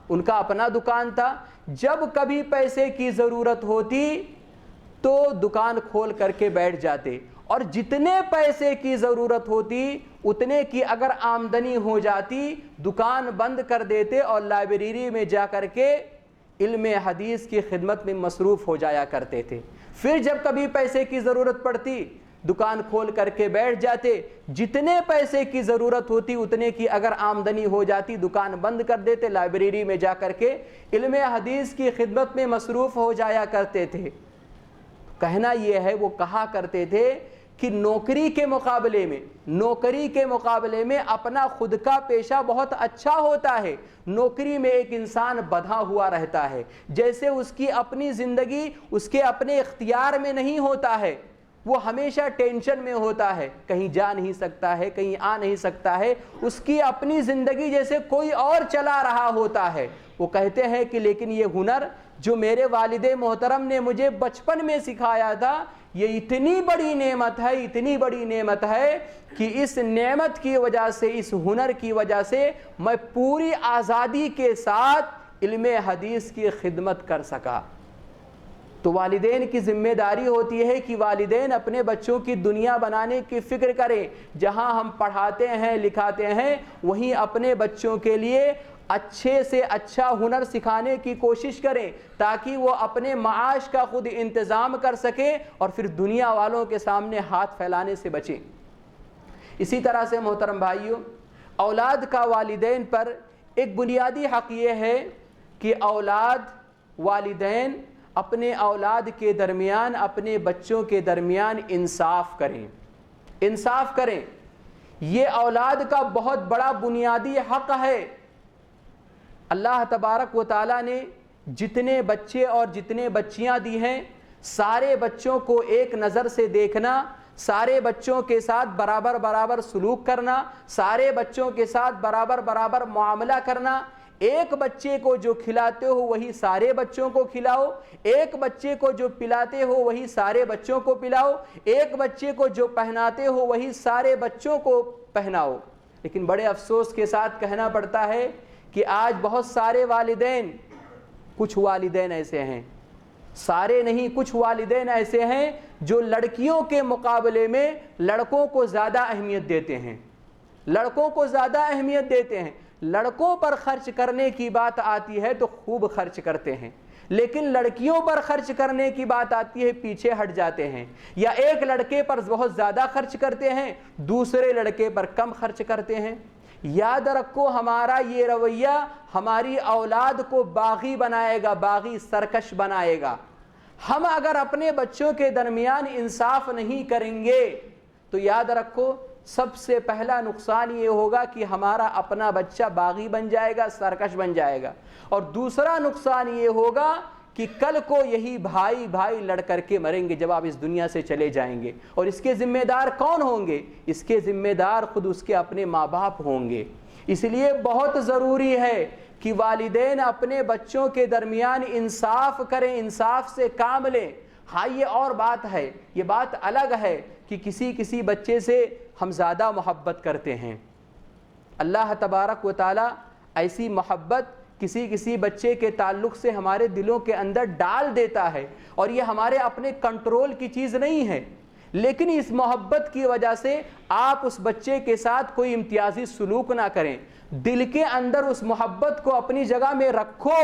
ان کا اپنا دکان تھا، جب کبھی پیسے کی ضرورت ہوتی تو دکان کھول کر کے بیٹھ جاتے، اور جتنے پیسے کی ضرورت ہوتی اتنے کی اگر آمدنی ہو جاتی دکان بند کر دیتے اور لائبریری میں جا کر کے علم حدیث کی خدمت میں مصروف ہو جایا کرتے تھے۔ پھر جب کبھی پیسے کی ضرورت پڑتی دکان کھول کر کے بیٹھ جاتے، جتنے پیسے کی ضرورت ہوتی اتنے کی اگر آمدنی ہو جاتی دکان بند کر دیتے، لائبریری میں جا کر کے علم حدیث کی خدمت میں مصروف ہو جایا کرتے تھے۔ کہنا یہ ہے، وہ کہا کرتے تھے کہ نوکری کے مقابلے میں اپنا خود کا پیشہ بہت اچھا ہوتا ہے۔ نوکری میں ایک انسان بندھا ہوا رہتا ہے، جیسے اس کی اپنی زندگی اس کے اپنے اختیار میں نہیں ہوتا ہے، وہ ہمیشہ ٹینشن میں ہوتا ہے، کہیں جا نہیں سکتا ہے، کہیں آ نہیں سکتا ہے، اس کی اپنی زندگی جیسے کوئی اور چلا رہا ہوتا ہے۔ وہ کہتے ہیں کہ لیکن یہ ہنر جو میرے والد محترم نے مجھے بچپن میں سکھایا تھا، یہ اتنی بڑی نعمت ہے کہ اس نعمت کی وجہ سے، اس ہنر کی وجہ سے میں پوری آزادی کے ساتھ علم حدیث کی خدمت کر سکا۔ تو والدین کی ذمہ داری ہوتی ہے کہ والدین اپنے بچوں کی دنیا بنانے کی فکر کریں۔ جہاں ہم پڑھاتے ہیں لکھاتے ہیں وہیں اپنے بچوں کے لیے اچھے سے اچھا ہنر سکھانے کی کوشش کریں تاکہ وہ اپنے معاش کا خود انتظام کر سکیں اور پھر دنیا والوں کے سامنے ہاتھ پھیلانے سے بچیں۔ اسی طرح سے محترم بھائیوں، اولاد کا والدین پر ایک بنیادی حق یہ ہے کہ والدین اپنے اولاد کے درمیان، اپنے بچوں کے درمیان انصاف کریں۔ یہ اولاد کا بہت بڑا بنیادی حق ہے۔ اللہ تبارک و تعالیٰ نے جتنے بچے اور جتنے بچیاں دی ہیں، سارے بچوں کو ایک نظر سے دیکھنا، سارے بچوں کے ساتھ برابر سلوک کرنا، سارے بچوں کے ساتھ برابر معاملہ کرنا۔ ایک بچے کو جو کھلاتے ہو وہی سارے بچوں کو کھلاؤ، ایک بچے کو جو پلاتے ہو وہی سارے بچوں کو پلاؤ، ایک بچے کو جو پہناتے ہو وہی سارے بچوں کو پہناؤ۔ لیکن بڑے افسوس کے ساتھ کہنا پڑتا ہے کہ آج بہت سارے والدین، کچھ والدین ایسے ہیں، سارے نہیں، کچھ والدین ایسے ہیں جو لڑکیوں کے مقابلے میں لڑکوں کو زیادہ اہمیت دیتے ہیں۔ لڑکوں پر خرچ کرنے کی بات آتی ہے تو خوب خرچ کرتے ہیں، لیکن لڑکیوں پر خرچ کرنے کی بات آتی ہے پیچھے ہٹ جاتے ہیں، یا ایک لڑکے پر بہت زیادہ خرچ کرتے ہیں، دوسرے لڑکے پر کم خرچ کرتے ہیں۔ یاد رکھو، ہمارا یہ رویہ ہماری اولاد کو باغی بنائے گا، باغی سرکش بنائے گا۔ ہم اگر اپنے بچوں کے درمیان انصاف نہیں کریں گے تو یاد رکھو سب سے پہلا نقصان یہ ہوگا کہ ہمارا اپنا بچہ باغی بن جائے گا، سرکش بن جائے گا، اور دوسرا نقصان یہ ہوگا کہ کل کو یہی بھائی بھائی لڑ کر کے مریں گے جب آپ اس دنیا سے چلے جائیں گے، اور اس کے ذمہ دار کون ہوں گے؟ اس کے ذمہ دار خود اس کے اپنے ماں باپ ہوں گے۔ اس لیے بہت ضروری ہے کہ والدین اپنے بچوں کے درمیان انصاف کریں، انصاف سے کام لیں۔ ہاں یہ اور بات ہے، یہ بات الگ ہے کہ کسی بچے سے ہم زیادہ محبت کرتے ہیں۔ اللہ تبارک و تعالیٰ ایسی محبت کسی بچے کے تعلق سے ہمارے دلوں کے اندر ڈال دیتا ہے، اور یہ ہمارے اپنے کنٹرول کی چیز نہیں ہے، لیکن اس محبت کی وجہ سے آپ اس بچے کے ساتھ کوئی امتیازی سلوک نہ کریں۔ دل کے اندر اس محبت کو اپنی جگہ میں رکھو،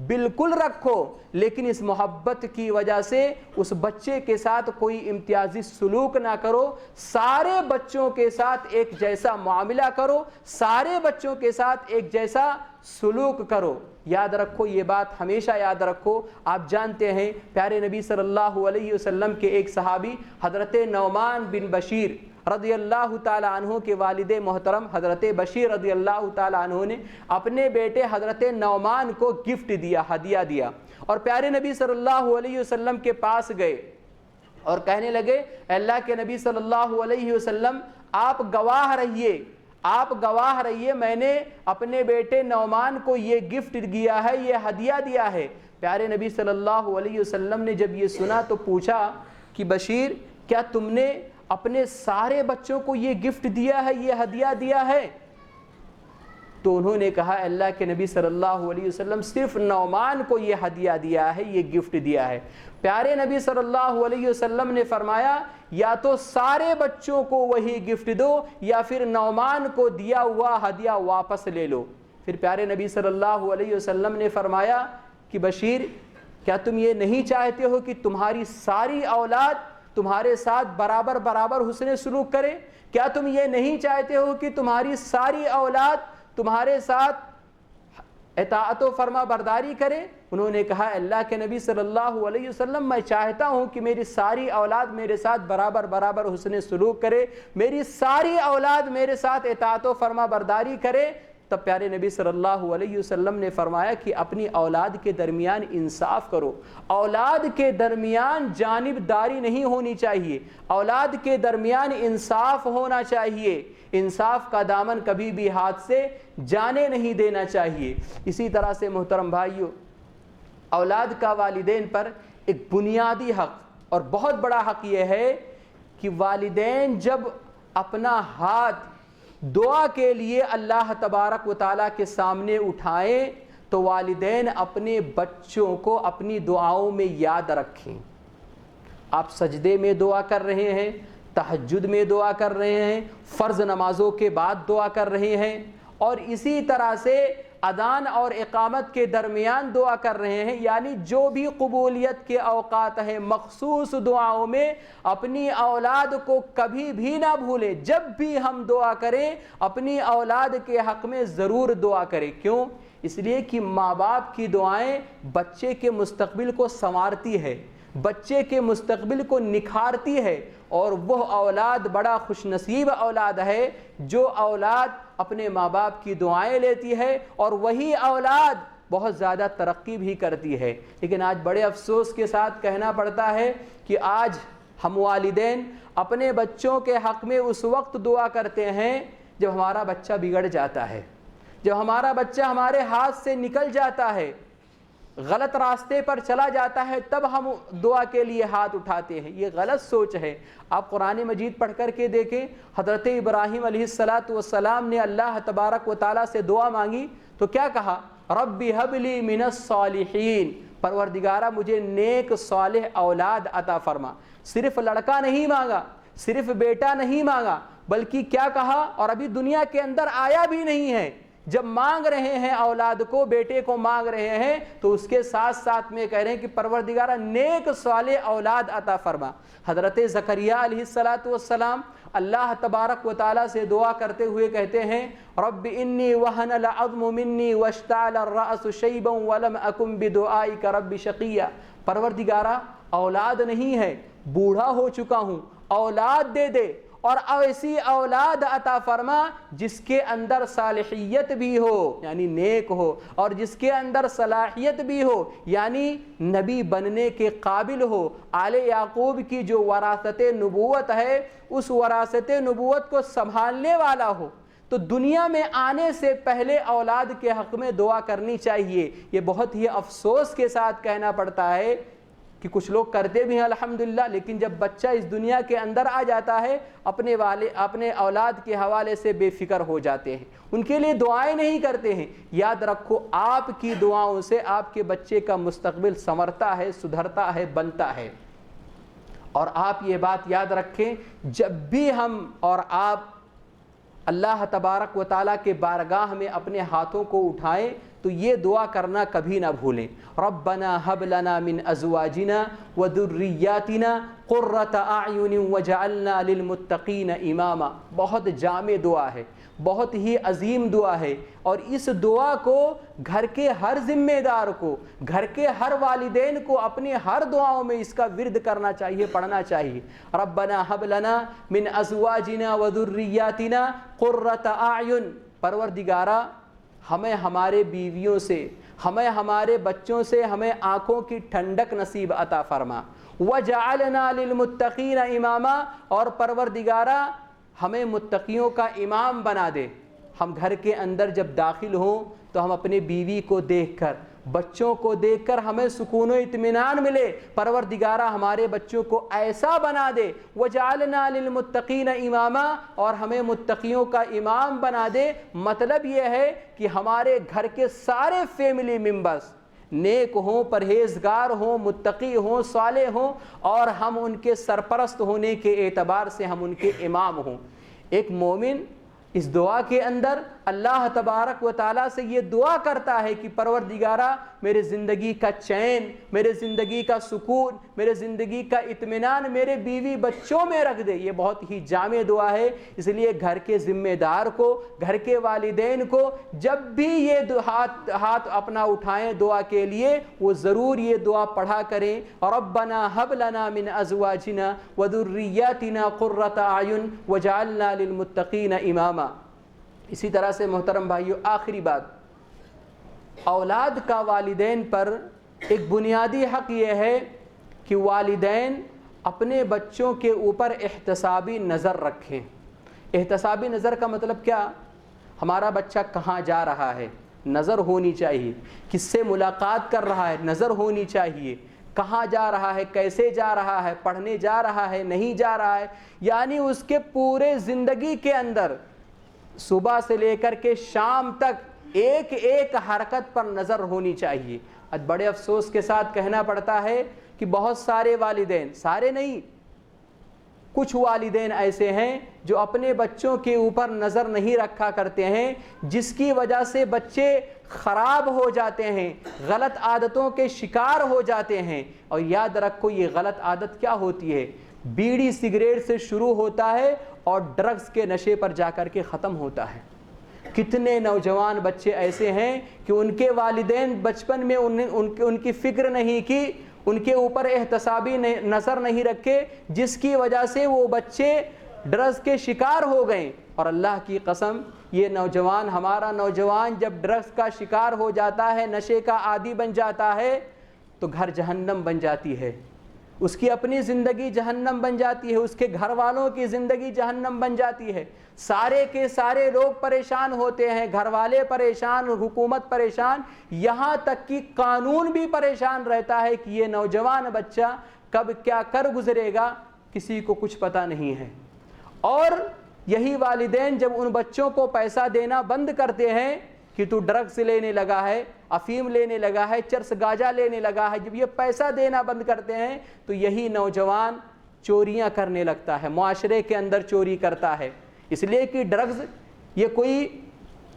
بالکل رکھو، لیکن اس محبت کی وجہ سے اس بچے کے ساتھ کوئی امتیازی سلوک نہ کرو۔ سارے بچوں کے ساتھ ایک جیسا معاملہ کرو، سارے بچوں کے ساتھ ایک جیسا سلوک کرو۔ یاد رکھو، یہ بات ہمیشہ یاد رکھو۔ آپ جانتے ہیں پیارے نبی صلی اللہ علیہ وسلم کے ایک صحابی حضرت نعمان بن بشیر رضی اللہ تعالی عنہ کے والد محترم حضرت بشیر رضی اللہ تعالی عنہ نے اپنے بیٹے حضرت نعمان کو گفٹ دیا، ہدیہ دیا، اور پیارے نبی صلی اللہ علیہ وسلم کے پاس گئے اور کہنے لگے، اے اللہ کے نبی صلی اللہ علیہ وسلم، آپ گواہ رہیے، آپ گواہ رہیے، میں نے اپنے بیٹے نعمان کو یہ گفٹ دیا ہے، یہ ہدیہ دیا ہے۔ پیارے نبی صلی اللہ علیہ وسلم نے جب یہ سنا تو پوچھا کہ بشیر، کیا تم نے اپنے سارے بچوں کو یہ گفٹ دیا ہے، یہ ہدیہ دیا ہے؟ تو انہوں نے کہا، اللہ کے نبی صلی اللہ علیہ وسلم، صرف نعمان کو یہ ہدیہ دیا ہے، یہ گفٹ دیا ہے۔ پیارے نبی صلی اللہ علیہ وسلم نے فرمایا، یا تو سارے بچوں کو وہی گفٹ دو، یا پھر نعمان کو دیا ہوا ہدیہ واپس لے لو۔ پھر پیارے نبی صلی اللہ علیہ وسلم نے فرمایا کہ بشیر، کیا تم یہ نہیں چاہتے ہو کہ تمہاری ساری اولاد تمہارے ساتھ برابر حسن سلوک کرے؟ کیا تم یہ نہیں چاہتے ہو کہ تمہاری ساری اولاد تمہارے ساتھ اطاعت و فرما برداری کرے؟ انہوں نے کہا، اللہ کے نبی صلی اللہ علیہ وسلم، میں چاہتا ہوں کہ میری ساری اولاد میرے ساتھ برابر حسن سلوک کرے، میری ساری اولاد میرے ساتھ اطاعت و فرما برداری کرے۔ تب پیارے نبی صلی اللہ علیہ وسلم نے فرمایا کہ اپنی اولاد کے درمیان انصاف کرو، اولاد کے درمیان جانبداری نہیں ہونی چاہیے، اولاد کے درمیان انصاف ہونا چاہیے، انصاف کا دامن کبھی بھی ہاتھ سے جانے نہیں دینا چاہیے۔ اسی طرح سے محترم بھائیو، اولاد کا والدین پر ایک بنیادی حق اور بہت بڑا حق یہ ہے کہ والدین جب اپنا ہاتھ دعا کے لیے اللہ تبارک و تعالیٰ کے سامنے اٹھائیں تو والدین اپنے بچوں کو اپنی دعاؤں میں یاد رکھیں۔ آپ سجدے میں دعا کر رہے ہیں، تہجد میں دعا کر رہے ہیں، فرض نمازوں کے بعد دعا کر رہے ہیں، اور اسی طرح سے اذان اور اقامت کے درمیان دعا کر رہے ہیں، یعنی جو بھی قبولیت کے اوقات ہیں مخصوص دعاؤں میں اپنی اولاد کو کبھی بھی نہ بھولیں۔ جب بھی ہم دعا کریں اپنی اولاد کے حق میں ضرور دعا کریں۔ کیوں؟ اس لیے کہ ماں باپ کی دعائیں بچے کے مستقبل کو سنوارتی ہے، بچے کے مستقبل کو نکھارتی ہے، اور وہ اولاد بڑا خوش نصیب اولاد ہے جو اولاد اپنے ماں باپ کی دعائیں لیتی ہے، اور وہی اولاد بہت زیادہ ترقی بھی کرتی ہے۔ لیکن آج بڑے افسوس کے ساتھ کہنا پڑتا ہے کہ آج ہم والدین اپنے بچوں کے حق میں اس وقت دعا کرتے ہیں جب ہمارا بچہ بگڑ جاتا ہے، جب ہمارا بچہ ہمارے ہاتھ سے نکل جاتا ہے، غلط راستے پر چلا جاتا ہے، تب ہم دعا کے لیے ہاتھ اٹھاتے ہیں۔ یہ غلط سوچ ہے۔ آپ قرآن مجید پڑھ کر کے دیکھیں، حضرت ابراہیم علیہ السلام نے اللہ تبارک و تعالیٰ سے دعا مانگی تو کیا کہا؟ رب هب لی من الصالحین، پروردگارہ مجھے نیک صالح اولاد عطا فرما۔ صرف لڑکا نہیں مانگا، صرف بیٹا نہیں مانگا، بلکہ کیا کہا؟ اور ابھی دنیا کے اندر آیا بھی نہیں ہے، جب مانگ رہے ہیں اولاد کو، بیٹے کو مانگ رہے ہیں، تو اس کے ساتھ ساتھ میں کہہ رہے ہیں کہ پروردگارہ نیک صالح اولاد عطا فرما۔ حضرت زکریا علیہ السلام اللہ تبارک و تعالیٰ سے دعا کرتے ہوئے کہتے ہیں، رب انی وہن العظم منی واشتعل الرأس شیبا ولم اکن بدعائک رب شقیا۔ پروردگارہ اولاد نہیں ہے، بوڑھا ہو چکا ہوں، اولاد دے دے، اور ایسی اولاد عطا فرما جس کے اندر صالحیت بھی ہو یعنی نیک ہو، اور جس کے اندر صلاحیت بھی ہو یعنی نبی بننے کے قابل ہو۔ آل یعقوب کی جو وراثت نبوت ہے اس وراثت نبوت کو سنبھالنے والا ہو۔ تو دنیا میں آنے سے پہلے اولاد کے حق میں دعا کرنی چاہیے۔ یہ بہت ہی افسوس کے ساتھ کہنا پڑتا ہے کہ کچھ لوگ کرتے بھی ہیں الحمدللہ، لیکن جب بچہ اس دنیا کے اندر آ جاتا ہے اپنے اولاد کے حوالے سے بے فکر ہو جاتے ہیں، ان کے لیے دعائیں نہیں کرتے ہیں۔ یاد رکھو آپ کی دعاؤں سے آپ کے بچے کا مستقبل سنورتا ہے، سدھرتا ہے، بنتا ہے۔ اور آپ یہ بات یاد رکھیں، جب بھی ہم اور آپ اللہ تبارک و تعالیٰ کے بارگاہ میں اپنے ہاتھوں کو اٹھائیں تو یہ دعا کرنا کبھی نہ بھولیں، ربنا ہب لنا من ازواجنا وذریاتنا قرۃ اعین وجعلنا للمتقین اماما۔ بہت جامع دعا ہے، بہت ہی عظیم دعا ہے، اور اس دعا کو گھر کے ہر ذمہ دار کو، گھر کے ہر والدین کو اپنی ہر دعاؤں میں اس کا ورد کرنا چاہیے، پڑھنا چاہیے۔ ربنا ہب لنا من ازواجنا وذریاتنا قرۃ اعین، پروردگارا ہمیں ہمارے بیویوں سے، ہمیں ہمارے بچوں سے ہمیں آنکھوں کی ٹھنڈک نصیب عطا فرما، وجعلنا للمتقین اماما، اور پروردگارا ہمیں متقیوں کا امام بنا دے۔ ہم گھر کے اندر جب داخل ہوں تو ہم اپنے بیوی کو دیکھ کر، بچوں کو دیکھ کر ہمیں سکون و اطمینان ملے۔ پروردگارہ ہمارے بچوں کو ایسا بنا دے، وجعلنا للمتقین اماما، اور ہمیں متقیوں کا امام بنا دے۔ مطلب یہ ہے کہ ہمارے گھر کے سارے فیملی ممبرز نیک ہوں، پرہیزگار ہوں، متقی ہوں، صالح ہوں، اور ہم ان کے سرپرست ہونے کے اعتبار سے ہم ان کے امام ہوں۔ ایک مومن اس دعا کے اندر اللہ تبارک و تعالیٰ سے یہ دعا کرتا ہے کہ پروردگارہ میرے زندگی کا چین، میرے زندگی کا سکون، میرے زندگی کا اطمینان میرے بیوی بچوں میں رکھ دے۔ یہ بہت ہی جامع دعا ہے، اس لیے گھر کے ذمہ دار کو، گھر کے والدین کو جب بھی یہ ہاتھ اپنا اٹھائیں دعا کے لیے، وہ ضرور یہ دعا پڑھا کریں، ربنا ہب لنا من ازواجنا وذریاتنا قرۃ اعین وجعلنا للمتقین اماما۔ اسی طرح سے محترم بھائیو، آخری بات، اولاد کا والدین پر ایک بنیادی حق یہ ہے کہ والدین اپنے بچوں کے اوپر احتسابی نظر رکھیں۔ احتسابی نظر کا مطلب کیا؟ ہمارا بچہ کہاں جا رہا ہے، نظر ہونی چاہیے، کس سے ملاقات کر رہا ہے، نظر ہونی چاہیے، کہاں جا رہا ہے، کیسے جا رہا ہے، پڑھنے جا رہا ہے، نہیں جا رہا ہے، یعنی اس کے پورے زندگی کے اندر صبح سے لے کر کے شام تک ایک ایک حرکت پر نظر ہونی چاہیے۔ آج بڑے افسوس کے ساتھ کہنا پڑتا ہے کہ بہت سارے والدین، سارے نہیں، کچھ والدین ایسے ہیں جو اپنے بچوں کے اوپر نظر نہیں رکھا کرتے ہیں، جس کی وجہ سے بچے خراب ہو جاتے ہیں، غلط عادتوں کے شکار ہو جاتے ہیں۔ اور یاد رکھو یہ غلط عادت کیا ہوتی ہے؟ بیڑی سگریٹ سے شروع ہوتا ہے اور ڈرگز کے نشے پر جا کر کے ختم ہوتا ہے۔ کتنے نوجوان بچے ایسے ہیں کہ ان کے والدین بچپن میں ان کی فکر نہیں کی، ان کے اوپر احتسابی نظر نہیں رکھے، جس کی وجہ سے وہ بچے ڈرگز کے شکار ہو گئے۔ اور اللہ کی قسم یہ نوجوان، ہمارا نوجوان جب ڈرگز کا شکار ہو جاتا ہے، نشے کا عادی بن جاتا ہے، تو گھر جہنم بن جاتی ہے، اس کی اپنی زندگی جہنم بن جاتی ہے، اس کے گھر والوں کی زندگی جہنم بن جاتی ہے، سارے کے سارے لوگ پریشان ہوتے ہیں، گھر والے پریشان، حکومت پریشان، یہاں تک کہ قانون بھی پریشان رہتا ہے کہ یہ نوجوان بچہ کب کیا کر گزرے گا، کسی کو کچھ پتہ نہیں ہے۔ اور یہی والدین جب ان بچوں کو پیسہ دینا بند کرتے ہیں کہ تو ڈرگز لینے لگا ہے، افیم لینے لگا ہے، چرس گاجا لینے لگا ہے، جب یہ پیسہ دینا بند کرتے ہیں تو یہی نوجوان چوریاں کرنے لگتا ہے، معاشرے کے اندر چوری کرتا ہے۔ اس لیے کہ ڈرگز یہ کوئی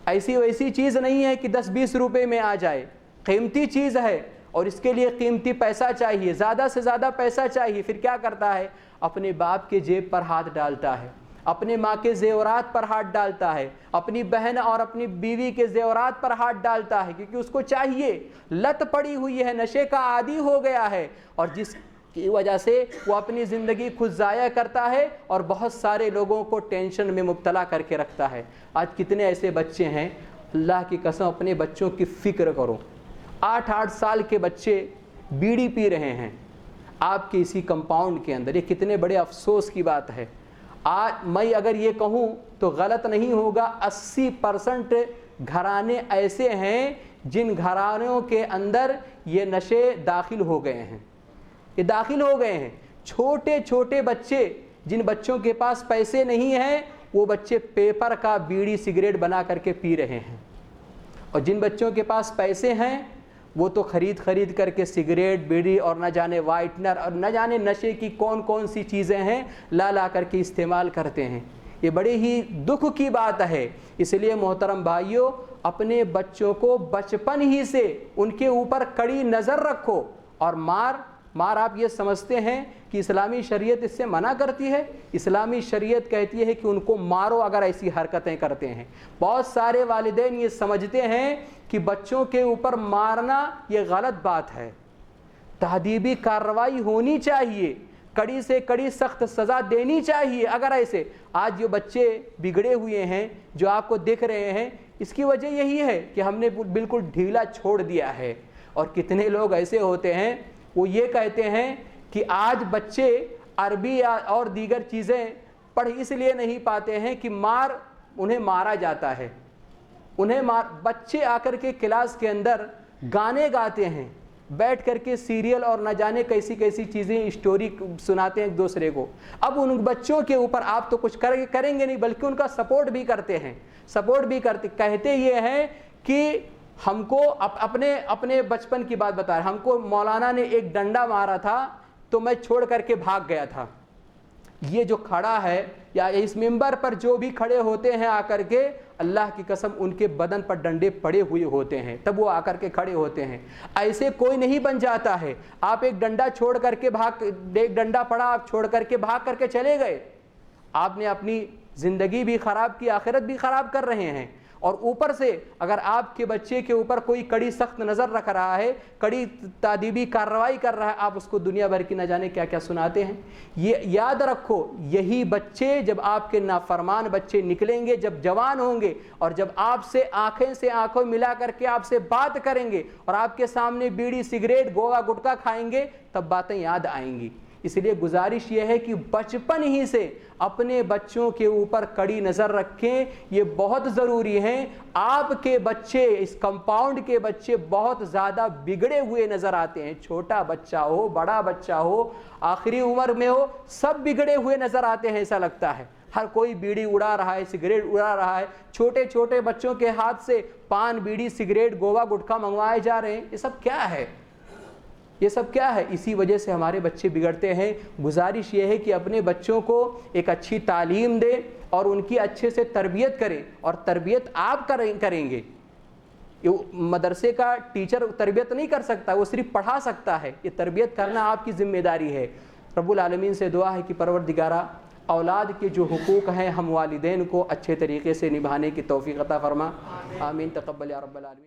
ایسی ویسی چیز نہیں ہے کہ 10-20 روپے میں آ جائے، قیمتی چیز ہے، اور اس کے لیے قیمتی پیسہ چاہیے، زیادہ سے زیادہ پیسہ چاہیے۔ پھر کیا کرتا ہے؟ اپنے باپ کے جیب پر ہاتھ ڈالتا ہے، اپنے ماں کے زیورات پر ہاتھ ڈالتا ہے، اپنی بہن اور اپنی بیوی کے زیورات پر ہاتھ ڈالتا ہے، کیونکہ اس کو چاہیے، لت پڑی ہوئی ہے، نشے کا عادی ہو گیا ہے۔ اور کی وجہ سے وہ اپنی زندگی خود ضائع کرتا ہے اور بہت سارے لوگوں کو ٹینشن میں مبتلا کر کے رکھتا ہے۔ آج کتنے ایسے بچے ہیں، اللہ کی قسم اپنے بچوں کی فکر کرو، 8 سال کے بچے بیڑی پی رہے ہیں آپ کے اسی کمپاؤنڈ کے اندر۔ یہ کتنے بڑے افسوس کی بات ہے۔ آج میں اگر یہ کہوں تو غلط نہیں ہوگا، 80% گھرانے ایسے ہیں جن گھرانوں کے اندر یہ نشے داخل ہو گئے ہیں، یہ داخل ہو گئے ہیں۔ چھوٹے چھوٹے بچے، جن بچوں کے پاس پیسے نہیں ہیں، وہ بچے پیپر کا بیڑی سگریٹ بنا کر کے پی رہے ہیں، اور جن بچوں کے پاس پیسے ہیں وہ تو خرید کر کے سگریٹ، بیڑی اور نہ جانے وائٹنر اور نہ جانے نشے کی کون سی چیزیں ہیں لا کر کے استعمال کرتے ہیں۔ یہ بڑی ہی دکھ کی بات ہے۔ اس لیے محترم بھائیوں، اپنے بچوں کو بچپن ہی سے ان کے اوپر کڑی نظر رکھو۔ اور مار آپ یہ سمجھتے ہیں کہ اسلامی شریعت اس سے منع کرتی ہے؟ اسلامی شریعت کہتی ہے کہ ان کو مارو اگر ایسی حرکتیں کرتے ہیں۔ بہت سارے والدین یہ سمجھتے ہیں کہ بچوں کے اوپر مارنا یہ غلط بات ہے، تہذیبی کارروائی ہونی چاہیے، کڑی سے کڑی سخت سزا دینی چاہیے۔ اگر ایسے آج جو بچے بگڑے ہوئے ہیں جو آپ کو دکھ رہے ہیں، اس کی وجہ یہی ہے کہ ہم نے بالکل ڈھیلا چھوڑ دیا ہے۔ اور کتنے لوگ ایسے ہوتے ہیں وہ یہ کہتے ہیں کہ آج بچے عربی اور دیگر چیزیں پڑھ اس لیے نہیں پاتے ہیں کہ انہیں مارا جاتا ہے، بچے آ کر کے کلاس کے اندر گانے گاتے ہیں، بیٹھ کر کے سیریل اور نہ جانے کیسی چیزیں اسٹوری سناتے ہیں ایک دوسرے کو۔ اب ان بچوں کے اوپر آپ تو کچھ کریں گے نہیں، بلکہ ان کا سپورٹ بھی کرتے ہیں، کہتے یہ ہیں کہ ہم کو اپنے بچپن کی بات بتا رہے، ہم کو مولانا نے ایک ڈنڈا مارا تھا تو میں چھوڑ کر کے بھاگ گیا تھا۔ یہ جو کھڑا ہے یا اس منبر پر جو بھی کھڑے ہوتے ہیں آ کر کے، اللہ کی قسم ان کے بدن پر ڈنڈے پڑے ہوئے ہوتے ہیں، تب وہ آ کر کے کھڑے ہوتے ہیں۔ ایسے کوئی نہیں بن جاتا ہے۔ آپ ایک ڈنڈا چھوڑ کر کے ایک ڈنڈا پڑا، آپ چھوڑ کر کے بھاگ کر کے چلے گئے، آپ نے اپنی زندگی بھی خراب کی، آخرت بھی خراب کر رہے ہیں۔ اور اوپر سے اگر آپ کے بچے کے اوپر کوئی کڑی سخت نظر رکھ رہا ہے، کڑی تادیبی کارروائی کر رہا ہے، آپ اس کو دنیا بھر کی نہ جانے کیا کیا سناتے ہیں۔ یہ یاد رکھو، یہی بچے جب آپ کے نافرمان بچے نکلیں گے، جب جوان ہوں گے اور جب آپ سے آنکھوں ملا کر کے آپ سے بات کریں گے اور آپ کے سامنے بیڑی سگریٹ گوا گٹکا کھائیں گے، تب باتیں یاد آئیں گی۔ اس لیے گزارش یہ ہے کہ بچپن ہی سے اپنے بچوں کے اوپر کڑی نظر رکھیں، یہ بہت ضروری ہے۔ آپ کے بچے، اس کمپاؤنڈ کے بچے بہت زیادہ بگڑے ہوئے نظر آتے ہیں، چھوٹا بچہ ہو، بڑا بچہ ہو، آخری عمر میں ہو، سب بگڑے ہوئے نظر آتے ہیں، ایسا لگتا ہے۔ ہر کوئی بیڑی اڑا رہا ہے، سگریٹ اڑا رہا ہے، چھوٹے چھوٹے بچوں کے ہاتھ سے پان، بیڑی، سگریٹ، گوا گٹکا منگوائے جا رہے ہیں۔ یہ سب کیا ہے؟ یہ سب کیا ہے؟ اسی وجہ سے ہمارے بچے بگڑتے ہیں۔ گزارش یہ ہے کہ اپنے بچوں کو ایک اچھی تعلیم دیں اور ان کی اچھے سے تربیت کریں، اور تربیت آپ کریں گے۔ مدرسے کا ٹیچر تربیت نہیں کر سکتا، وہ صرف پڑھا سکتا ہے۔ یہ تربیت کرنا آپ کی ذمہ داری ہے۔ رب العالمین سے دعا ہے کہ پروردگارہ، اولاد کے جو حقوق ہیں ہم والدین کو اچھے طریقے سے نبھانے کی توفیق عطا فرما۔ آمین، تقبل یا رب العالمین۔